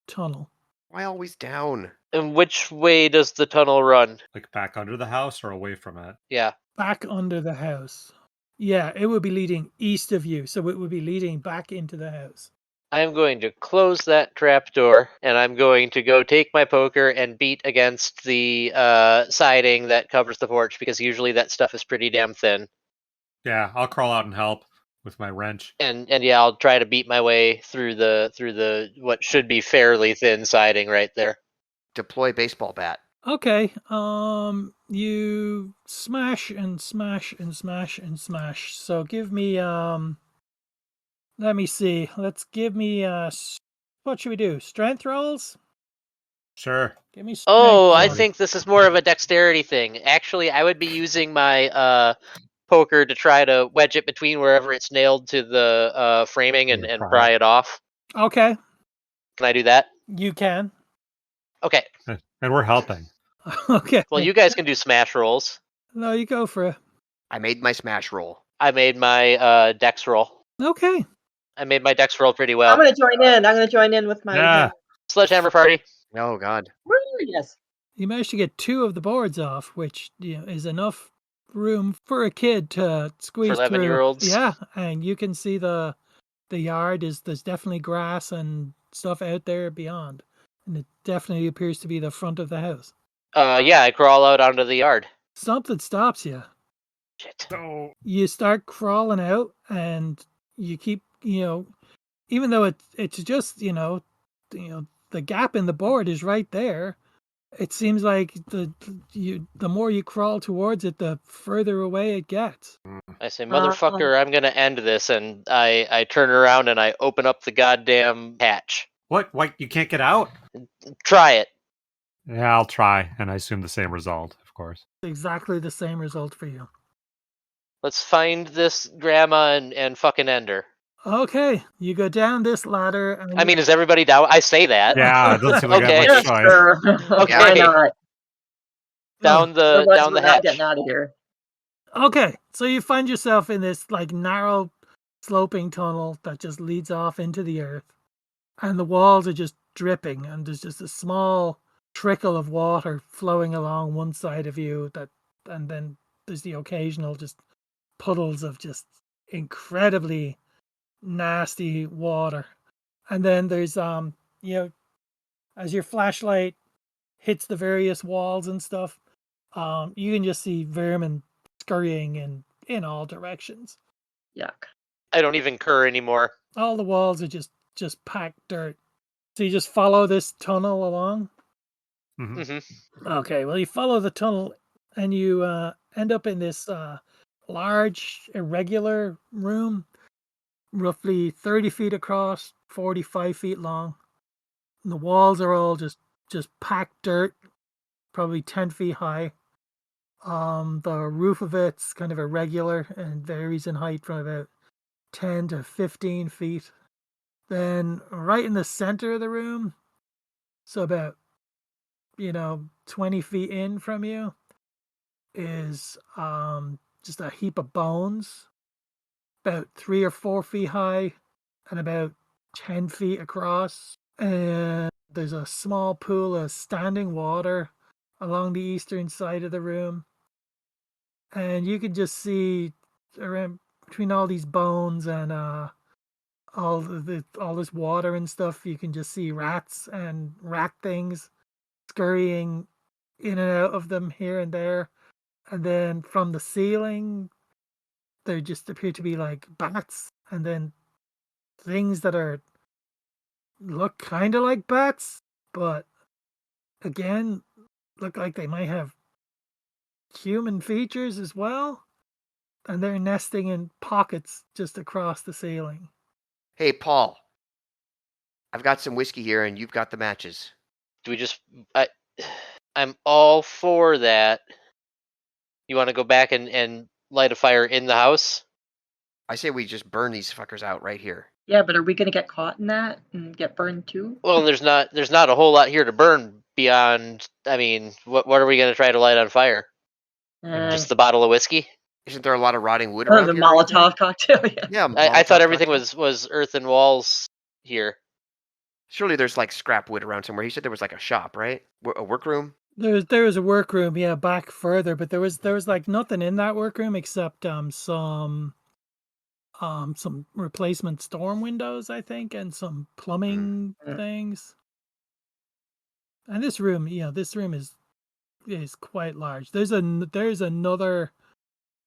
tunnel. Why always down? And which way does the tunnel run? Like back under the house or away from it? Yeah. Back under the house. Yeah, it would be leading east of you, so it would be leading back into the house. I'm going to close that trapdoor, and I'm going to go take my poker and beat against the siding that covers the porch, because usually that stuff is pretty damn thin. Yeah, I'll crawl out and help. with my wrench. And yeah, I'll try to beat my way through the what should be fairly thin siding right there. Deploy baseball bat. Okay. You smash and smash and smash and smash. So give me let me see. Let's give me what should we do? Strength rolls? Sure. Give me strength Oh, I rolls. think this is more of a dexterity thing. Actually, I would be using my poker to try to wedge it between wherever it's nailed to the framing and pry it off. Okay. Can I do that? You can. Okay. And we're helping. Okay. Well, you guys can do smash rolls. No, you go for it. I made my smash roll. I made my dex roll. Okay. I made my dex roll pretty well. I'm going to join in. I'm going to join in with my Yeah. Sledgehammer party. Oh God. Woo, yes. You managed to get 2 of the boards off, which is enough room for a kid to squeeze For 11-year-olds? through. Yeah, and you can see the yard there's definitely grass and stuff out there beyond, and it definitely appears to be the front of the house. Yeah, I crawl out onto the yard. Something stops you. Shit. So You start crawling out, and you keep, even though it's just, the gap in the board is right there. It seems like the more you crawl towards it, the further away it gets. I say, motherfucker, I'm gonna end this, and I turn around and I open up the goddamn hatch. what? You can't get out? Try it. Yeah, I'll try, and I assume the same result, of course. Exactly the same result for you. Let's find this grandma and fucking end her. Okay, you go down this ladder. And I mean, is everybody down? I say that. Yeah, it doesn't seem like I Okay. have Yes, much choice. sir. Okay. Why not? Down the Otherwise, down we're the not hatch. getting out of here. Okay, so you find yourself in this like narrow, sloping tunnel that just leads off into the earth, and the walls are just dripping, and there's just a small trickle of water flowing along one side of you. And then there's the occasional just puddles of just incredibly nasty water. And then there's as your flashlight hits the various walls and stuff, you can just see vermin scurrying in all directions. Yuck. I don't even cur anymore. All the walls are just packed dirt. So you just follow this tunnel along. Mhm. Mm-hmm. Okay, well you follow the tunnel and you end up in this large irregular room, roughly 30 feet across, 45 feet long. And the walls are all just packed dirt, probably 10 feet high. The roof of it's kind of irregular and varies in height from about 10 to 15 feet. Then right in the center of the room, so about 20 feet in from you, is just a heap of bones, about 3 or 4 feet high and about 10 feet across. And there's a small pool of standing water along the eastern side of the room. And you can just see around between all these bones and all this water and stuff, you can just see rats and rat things scurrying in and out of them here and there. And then from the ceiling, there just appear to be like bats, and then things that look kind of like bats, but again, look like they might have human features as well. And they're nesting in pockets just across the ceiling. Hey, Paul. I've got some whiskey here, and you've got the matches. Do we just? I'm all for that. You want to go back and light a fire in the house? I say we just burn these fuckers out right here. Yeah, but are we going to get caught in that and get burned too? Well, there's not a whole lot here to burn beyond. I mean, what are we going to try to light on fire? Just the bottle of whiskey? Isn't there a lot of rotting wood around The here? Molotov cocktail. Yeah. Yeah, I thought Molotov everything cocktail. was earthen walls here. Surely there's like scrap wood around somewhere. He said there was like a shop, right? A workroom. There was a workroom, yeah, back further, but there was like nothing in that workroom except some replacement storm windows, I think, and some plumbing things. And this room is quite large. There's another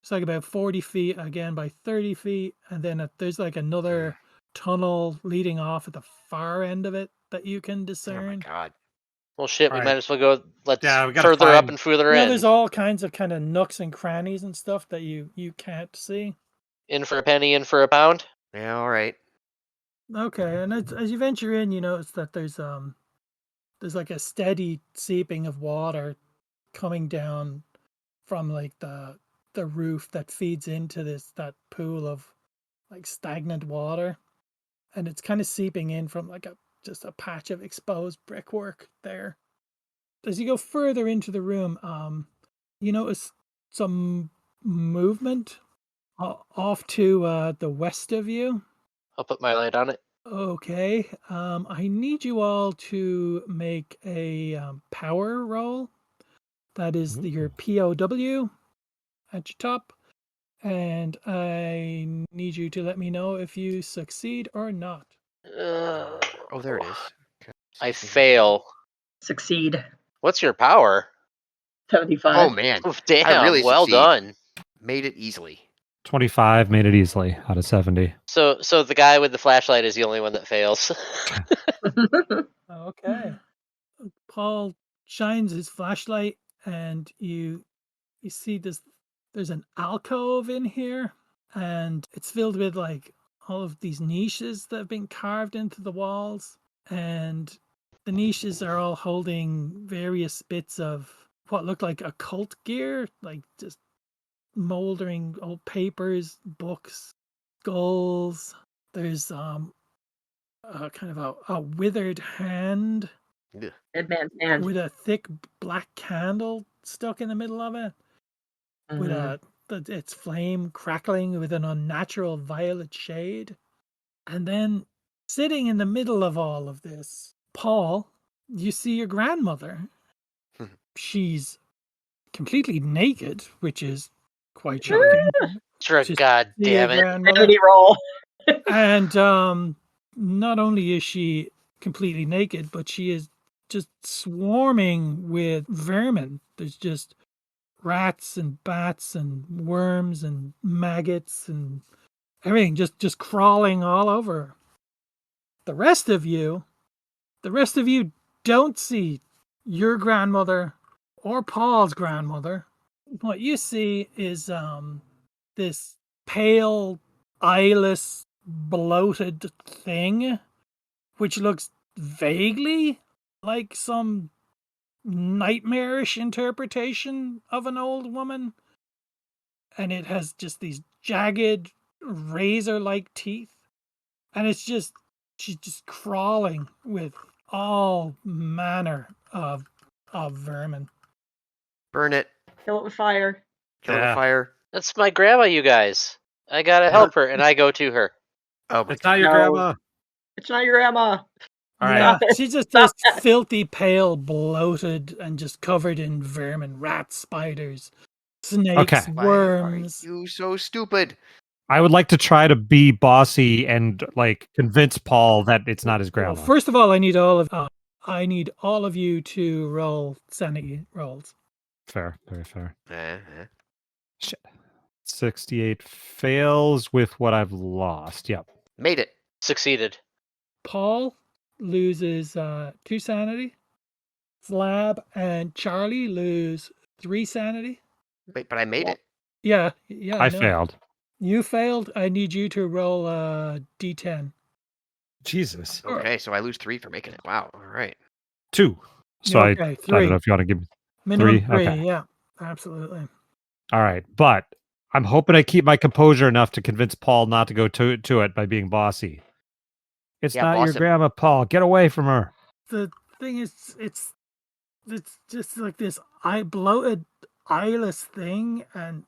It's like about 40 feet again by 30 feet, and then there's like another tunnel leading off at the far end of it that you can Oh my discern. god. Well, shit, we Alright. might as well go. Let's Yeah, we gotta further up find- and further Yeah, in. there's all kinds of kind of nooks and crannies and stuff that you can't see. In for a penny, in for a pound. Yeah, all right. Okay, and as you venture in, you notice that there's like a steady seeping of water coming down from like the roof that feeds into that pool of like stagnant water, and it's kind of seeping in from like just a patch of exposed brickwork there. As you go further into the room, you notice some movement off to the west of you. I'll put my light on it. Okay, I need you all to make a power roll. That is your POW at your top, and I need you to let me know if you succeed or not. Oh, there it is. Okay. I fail. Succeed. What's your power? 75. Oh man, Oh, damn, I really well succeed. done. Made it easily. 25 made it easily out of 70. So the guy with the flashlight is the only one that fails. Okay. Paul shines his flashlight, and you see there's an alcove in here, and it's filled with like all of these niches that have been carved into the walls, and the niches are all holding various bits of what look like occult gear, like just moldering old papers, books, skulls. There's kind of a withered hand Ugh. Dead man's hand. with a thick black candle stuck in the middle of it, with its flame crackling with an unnatural violet shade. And then sitting in the middle of all of this, Paul, you see your grandmother. She's completely naked, which is quite shocking. Sure, Just God see your damn it. grandmother. Sanity roll. And not only is she completely naked, but she is just swarming with vermin. There's just rats and bats and worms and maggots and everything just crawling all over her. The rest of you don't see your grandmother or Paul's grandmother. What you see is this pale, eyeless, bloated thing, which looks vaguely like some nightmarish interpretation of an old woman. And it has just these jagged, razor-like teeth. And she's just crawling with all manner of vermin. Burn it. Kill it with fire. Kill it with Yeah. fire. That's my grandma, you guys. I gotta help her, and I go to her. Oh my It's not your No. grandma. It's not your grandma. All right. Yeah, Stop it. she's just Stop this it. filthy, pale, bloated, and just covered in vermin, rats, spiders, snakes, Okay. Why are worms. you so stupid? I would like to try to be bossy and like convince Paul that it's not his grandma. Well, first of all, I need all of you to roll sanity rolls. Fair, very fair. Uh-huh. Shit. 68 fails with what I've lost. Yep. Made it. Succeeded. Paul loses 2 sanity. Slab and Charlie lose 3 sanity. Wait, but I made it. Yeah, I know. failed. You failed. I need you to roll a d10. Jesus. Okay, so I lose 3 for making it. Wow. All right. 2. So Okay, I 3. don't know if you want to give me. Minimum 3? 3. Okay. Yeah, absolutely. All right. But I'm hoping I keep my composure enough to convince Paul not to go to it by being bossy. It's Yeah, not boss your him. grandma, Paul. Get away from her. The thing is, it's just like this bloated, eyeless thing, and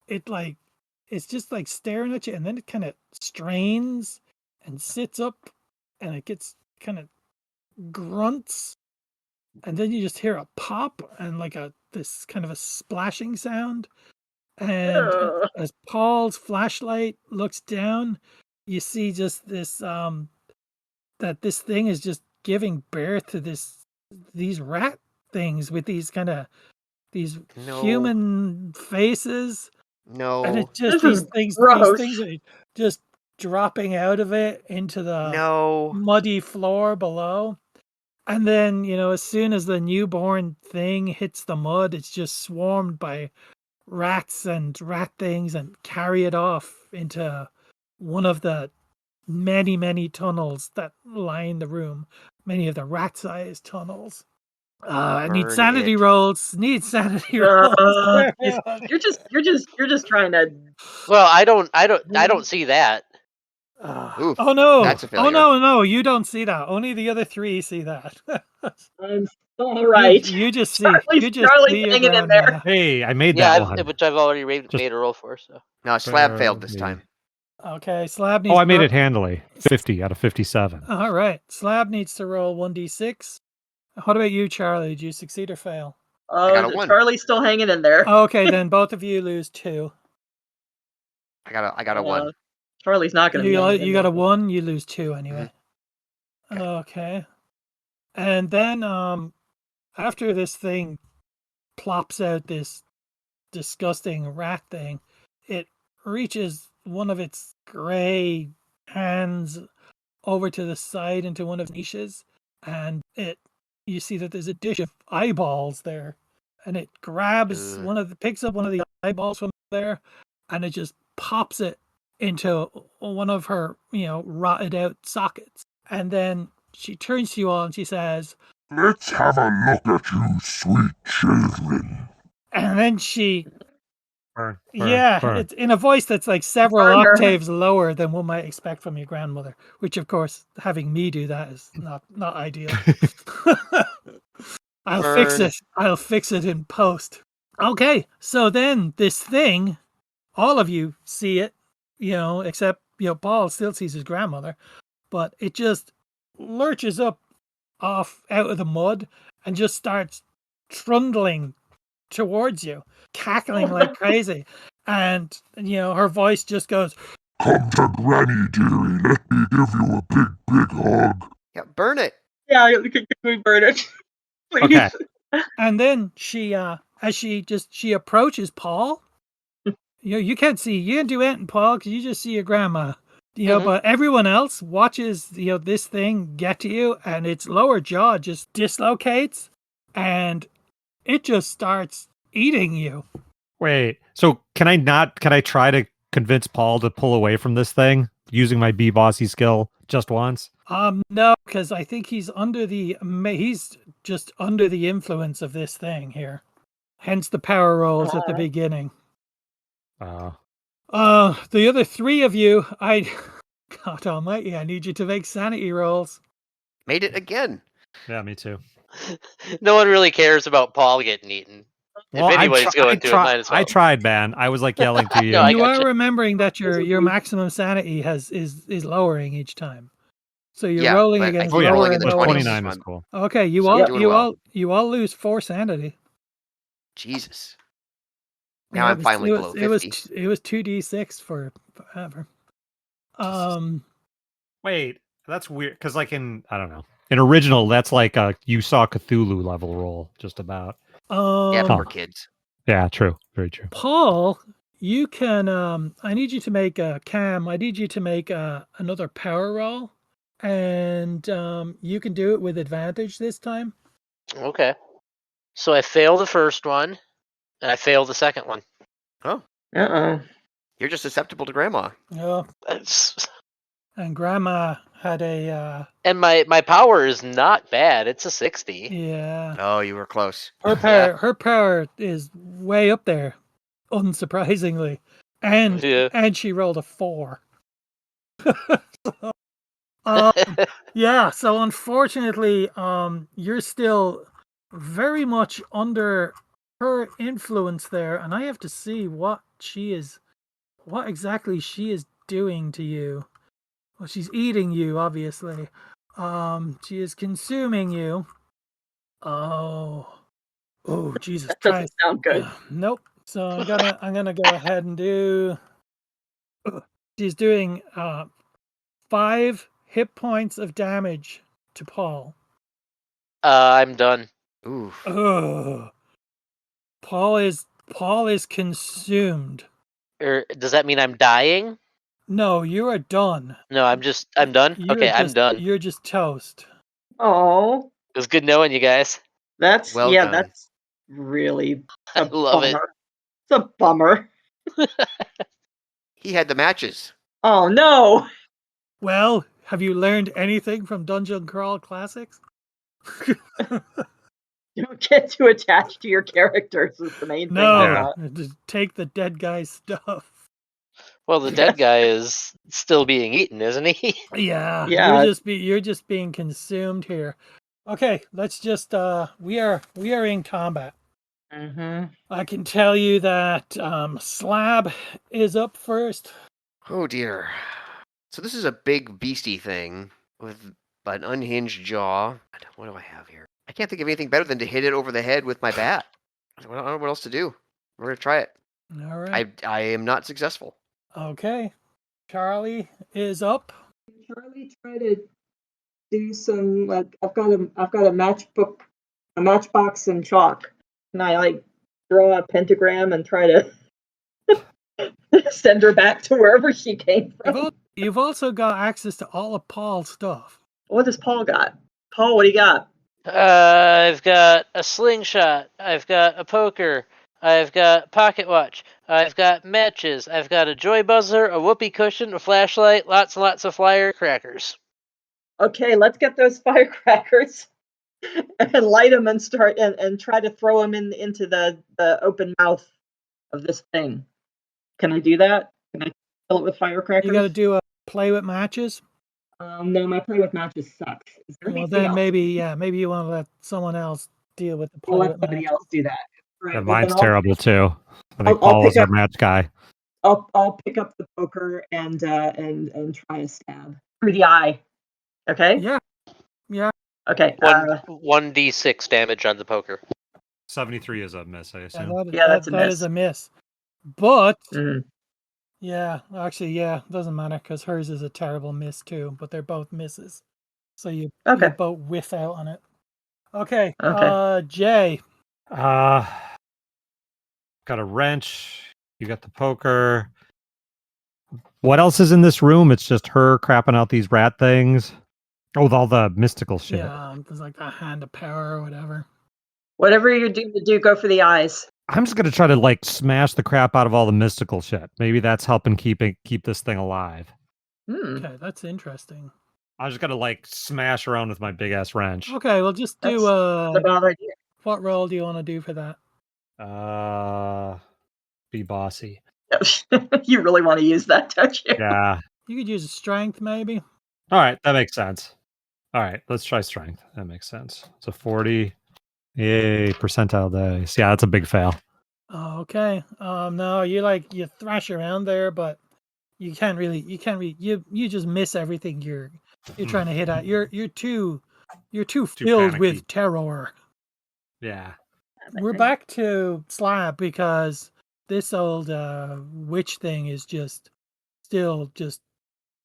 it's just like staring at you, and then it kind of strains and sits up, and it gets kind of grunts, and then you just hear a pop and like this kind of a splashing sound, and Ugh. as Paul's flashlight looks down, you see just this that this thing is just giving birth to these rat things with these kind of these No. human faces No. And it's just This is these gross. things are just dropping out of it into the No. muddy floor below. And then, as soon as the newborn thing hits the mud, it's just swarmed by rats and rat things and carry it off into one of the many, many tunnels that line the room. Many of the rat-sized tunnels. I need Burn sanity it. rolls. Need sanity rolls. You're just trying to. Well, I don't see that. Oof, Oh no! that's a Oh failure. no! You don't see that. Only the other three see that. All right. You just see. Charlie's You just see your hanging in there. grandma. Hey, I made Yeah, that one. which I've already Just- made a roll for. So No, Slab failed this me. time. Okay, Slab needs. Oh, I made to it handily. 50 out of 57. All right, Slab needs to roll 1d6. What about you, Charlie? Did you succeed or fail? got a 1. Charlie's still hanging in there. Okay, then both of you lose 2. I got a 1. Charlie's not going to be hanging You in got a there. 1. You lose 2 anyway. Okay. And then after this thing plops out this disgusting rat thing, it reaches one of its gray hands over to the side into one of the niches, and you see that there's a dish of eyeballs there, and it grabs picks up one of the eyeballs from there, and it just pops it into one of her rotted out sockets, and then she turns to you all and she says, "Let's have a look at you, sweet children." and then she Burn. it's in a voice that's like several Burn her. octaves lower than one might expect from your grandmother, which of course having me do that is not ideal. I'll fix Burn. it. I'll fix it in post. Okay, so then this thing, all of you see it, except Paul still sees his grandmother, but it just lurches up off out of the mud and just starts trundling towards you, cackling like crazy. And her voice just goes, "Come to Granny, dearie. Let me give you a big, big hug." Yeah, burn it. Yeah, can we burn it? Please. Okay. and then she as she approaches Paul, you can't do anything, Paul, because you just see your grandma. But everyone else watches this thing get to you, and its lower jaw just dislocates, and it just starts eating you. Wait, so can I try to convince Paul to pull away from this thing using my B-bossy skill just once? No, because I think he's just under the influence of this thing here. Hence the power rolls at the beginning. The other 3 of you, God almighty, I need you to make sanity rolls. Made it again. Yeah, me too. no one really cares about Paul getting eaten. Well, if anybody's going to, it might as well. I tried, man. I was like yelling to you. No, I You are gotcha. remembering that your maximum sanity is lowering each time. So you're rolling but against I keep lower rolling and in the lower. 29 is cool. Okay, you So I'm doing well. all lose 4 sanity. Jesus. Now I'm finally below 50. It was 2d6 for forever. Wait, that's weird because like in original that's like a you saw Cthulhu level roll just about. Yeah, but we're kids. Yeah, true. Very true. Paul, you can I need you to make I need you to make another power roll, and you can do it with advantage this time. Okay. So I fail the first one, and I fail the second one. Oh. You're just susceptible to grandma. Yeah. And grandma had a and my power is not bad. It's a 60. Yeah. Oh, you were close. Her power is way up there, unsurprisingly. And she rolled a 4. So unfortunately, you're still very much under her influence there, and I have to see what exactly she is doing to you. Well, she's eating you, obviously. She is consuming you. Oh, Jesus That Christ! doesn't sound good. Nope. So I'm gonna go ahead and do. She's doing 5 hit points of damage to Paul. I'm done. Oof. Paul is consumed. Or does that mean I'm dying? No, you are done. No, I'm done? Okay, I'm done. You're just toast. Oh, It was good knowing you guys. that's Well done. that's really I love it. bummer. It's a bummer. He had the matches. Oh no. Well, have you learned anything from Dungeon Crawl Classics? You don't get too attached to your characters is the main thing I No, got. just take the dead guy's stuff. Well, the dead guy is still being eaten, isn't he? Yeah, Yeah. you're just being consumed here. Okay, let's just we are in combat. Mm-hmm. I can tell you that Slab is up first. Oh dear. So this is a big beastie thing with an unhinged jaw. What do I have here? I can't think of anything better than to hit it over the head with my bat. I don't know what else to do. We're gonna try it. All right. I am not successful. Okay. Charlie is up. Charlie, try to do some like I've got a matchbox and chalk. And I like draw a pentagram and try to send her back to wherever she came from. You've also got access to all of Paul's stuff. What does Paul got? Paul, what do you got? I've got a slingshot. I've got a poker. I've got pocket watch. I've got matches. I've got a joy buzzer, a whoopee cushion, a flashlight, lots and lots of firecrackers. Okay, let's get those firecrackers and light them and start and try to throw them into the open mouth of this thing. Can I do that? Can I fill it with firecrackers? You got to do a play with matches. No, my play with matches sucks. Is there Well, anything then else? maybe you want to let someone else deal with the play We'll let with somebody matches. else do that. Right, Yeah, well, mine's then I'll- terrible too. I think I'll Paul pick is our up- match guy. I'll pick up the poker and try a stab through the eye. Okay. Yeah. Okay. 1d6 damage on the poker. 73 is a miss, I assume. that's a that miss. is a miss. But Mhm. yeah, actually, doesn't matter because hers is a terrible miss too. But they're both misses, so you both whiff out on it. Okay. Okay. Jay. Got a wrench. You got the poker. What else is in this room? It's just her crapping out these rat things. Oh, with all the mystical shit. Yeah, there's like a hand of power or whatever. Whatever you're doing to do, go for the eyes. I'm just gonna try to like smash the crap out of all the mystical shit. Maybe that's helping keep this thing alive. Okay, that's interesting. I just gotta like smash around with my big ass wrench. Okay, well just do That's a bad idea. what roll do you want to do for that? Be bossy. You really want to use that, don't you? Yeah. You could use a strength maybe. All right, that makes sense. All right, let's try strength. That makes sense. It's a 40. Yay, percentile dice. Yeah, that's a big fail. Okay. No, you thrash around there, but you just miss everything you're trying to hit at. You're too filled with panicky. terror. Yeah. We're back to Slab because this old witch thing is still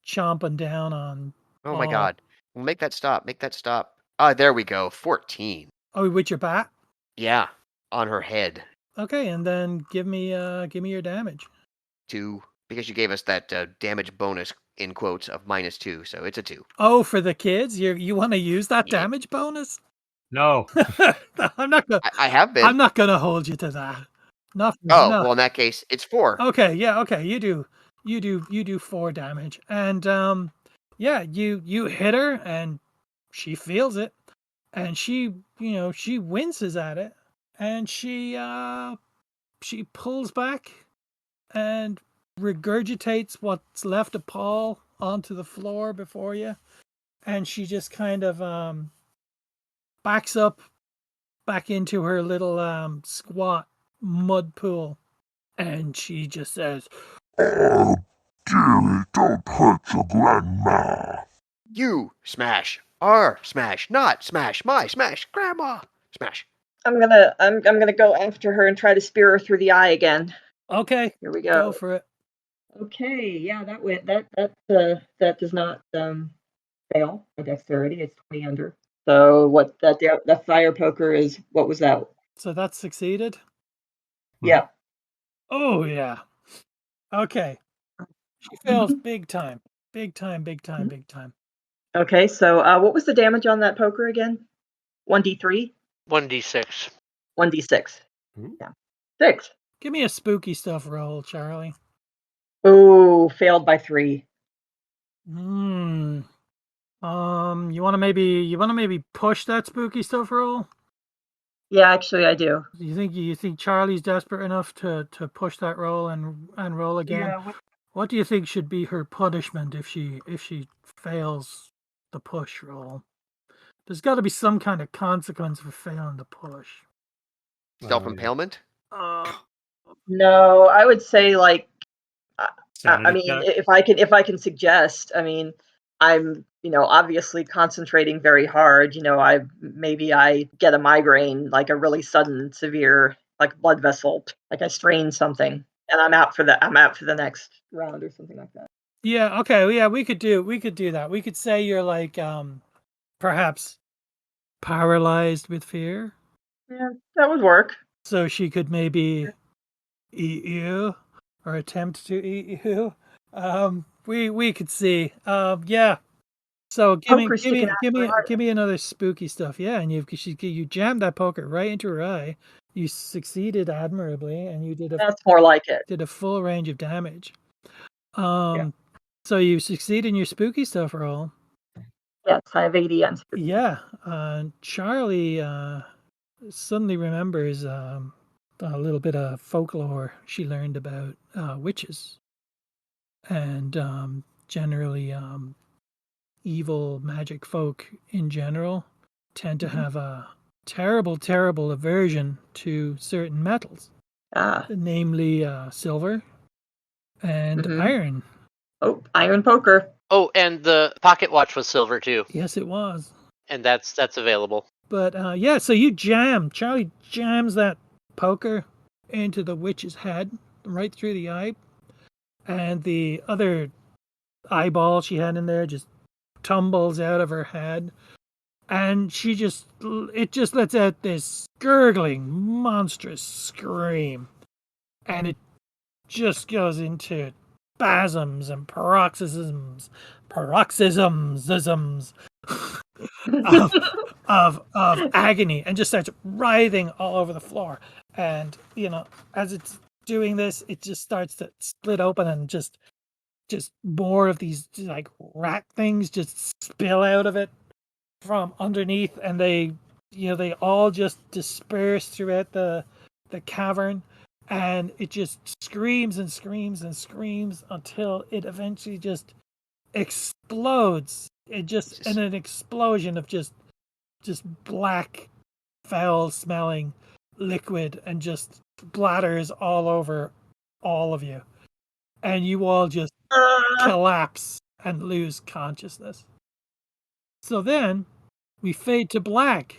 chomping down on. Oh my god. Well, make that stop. Make that stop. Ah, there we go. 14. Oh, with your bat? Yeah, on her head. Okay, and then give me your damage. 2, because you gave us that damage bonus in quotes of -2, so it's a 2. Oh, for the kids, you want to use that damage bonus? No. I'm not gonna. I have been. I'm not gonna hold you to that. Well, in that case, it's 4. Okay, yeah, okay. You do 4 damage, and you hit her, and she feels it, and she winces at it, and she pulls back, and regurgitates what's left of Paul onto the floor before you, and she just kind of backs up back into her little squat mud pool, and she just says, Oh, dearie, don't hurt your grandma. You smash. Our smash. Not smash. My smash. Grandma. Smash. I'm gonna go after her and try to spear her through the eye again. "Okay, Here we go. go for it." Okay, yeah, that went. That does not fail my dexterity. It's 20 under. So what that fire poker is? What was that? So that succeeded. Yeah. Oh yeah. Okay. She fails big time. Big time, big time, big time. Okay, so what was the damage on that poker again? 1d3? 1d6. 1d6. Ooh. Yeah. 6. Give me a spooky stuff roll, Charlie. Oh, failed by 3. You wanna maybe push that spooky stuff roll? Yeah, actually I do. You think Charlie's desperate enough to push that roll and roll again? Yeah, What do you think should be her punishment if she fails the push roll? There's got to be some kind of consequence for failing the push. Self-impalement? no, I would say like I Sanity mean, check? if I can suggest, I mean, I'm obviously concentrating very hard. I get a migraine, like a really sudden, severe, like blood vessel, like I strain something, and I'm out for the next round or something like that. Yeah. Okay. Yeah, we could do that. We could say you're like perhaps paralyzed with fear, Yeah, that would work. so she could maybe eat you or attempt to eat you. We could see. Yeah. So Poker sticking out of her heart. give me another spooky stuff. Yeah, and you jammed that poker right into her eye. You succeeded admirably, and you That's more like it. did a full range of damage. Yeah. So you succeed in your spooky stuff roll. Yes, I have 80 on spooky. Yeah. Charlie suddenly remembers a little bit of folklore she learned about witches and generally evil magic folk in general tend to have a terrible aversion to certain metals, namely silver and iron. Oh, iron poker. Oh, and the pocket watch was silver too, Yes, it was. and that's available. But yeah, so Charlie jams that poker into the witch's head, right through the eye, and the other eyeball she had in there just tumbles out of her head, and it just lets out this gurgling, monstrous scream, and it just goes into spasms and paroxysms of agony, and just starts writhing all over the floor. And as it's doing this, it just starts to split open, and just more of these like rat things just spill out of it from underneath, and they all just disperse throughout the cavern, and it just screams and screams and screams until it eventually just explodes. It just in an explosion of just black, foul smelling liquid, and just splatters all over all of you, and you all just collapse and lose consciousness. So then we fade to black.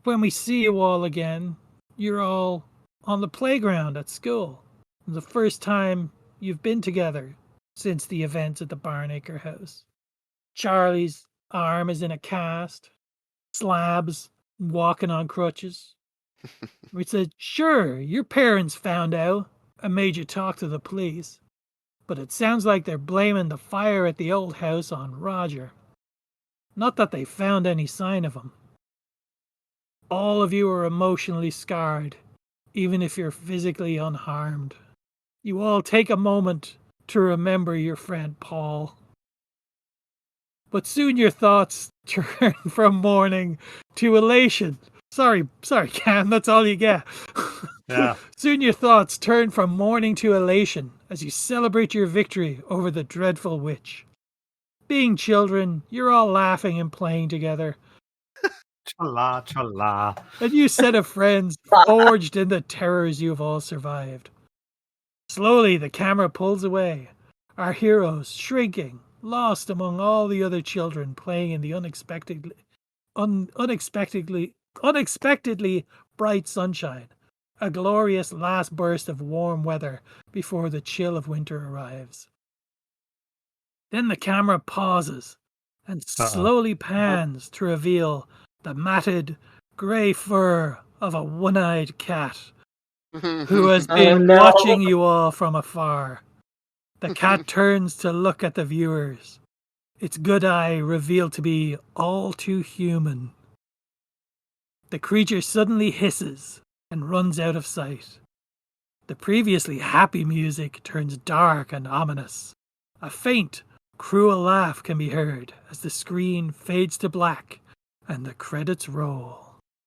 When we see you all again, you're all on the playground at school. The first time you've been together since the events at the Barnacre house. Charlie's arm is in a cast. Slab's walking on crutches. We said, sure, your parents found out and made you talk to the police. But it sounds like they're blaming the fire at the old house on Roger. Not that they found any sign of him. All of you are emotionally scarred, even if you're physically unharmed. You all take a moment to remember your friend Paul. But soon your thoughts turn from mourning to elation. Sorry, Cam, that's all you get. Yeah. Soon your thoughts turn from mourning to elation as you celebrate your victory over the dreadful witch. Being children, you're all laughing and playing together. Cha-la, cha-la. A new set of friends forged in the terrors you've all survived. Slowly the camera pulls away, our heroes shrinking, lost among all the other children playing in the unexpectedly bright sunshine, a glorious last burst of warm weather before the chill of winter arrives. Then the camera pauses and slowly pans to reveal the matted, grey fur of a one-eyed cat who has Oh, been no. watching you all from afar. The cat turns to look at the viewers, its good eye revealed to be all too human. The creature suddenly hisses and runs out of sight. The previously happy music turns dark and ominous. A faint, cruel laugh can be heard as the screen fades to black and the credits roll.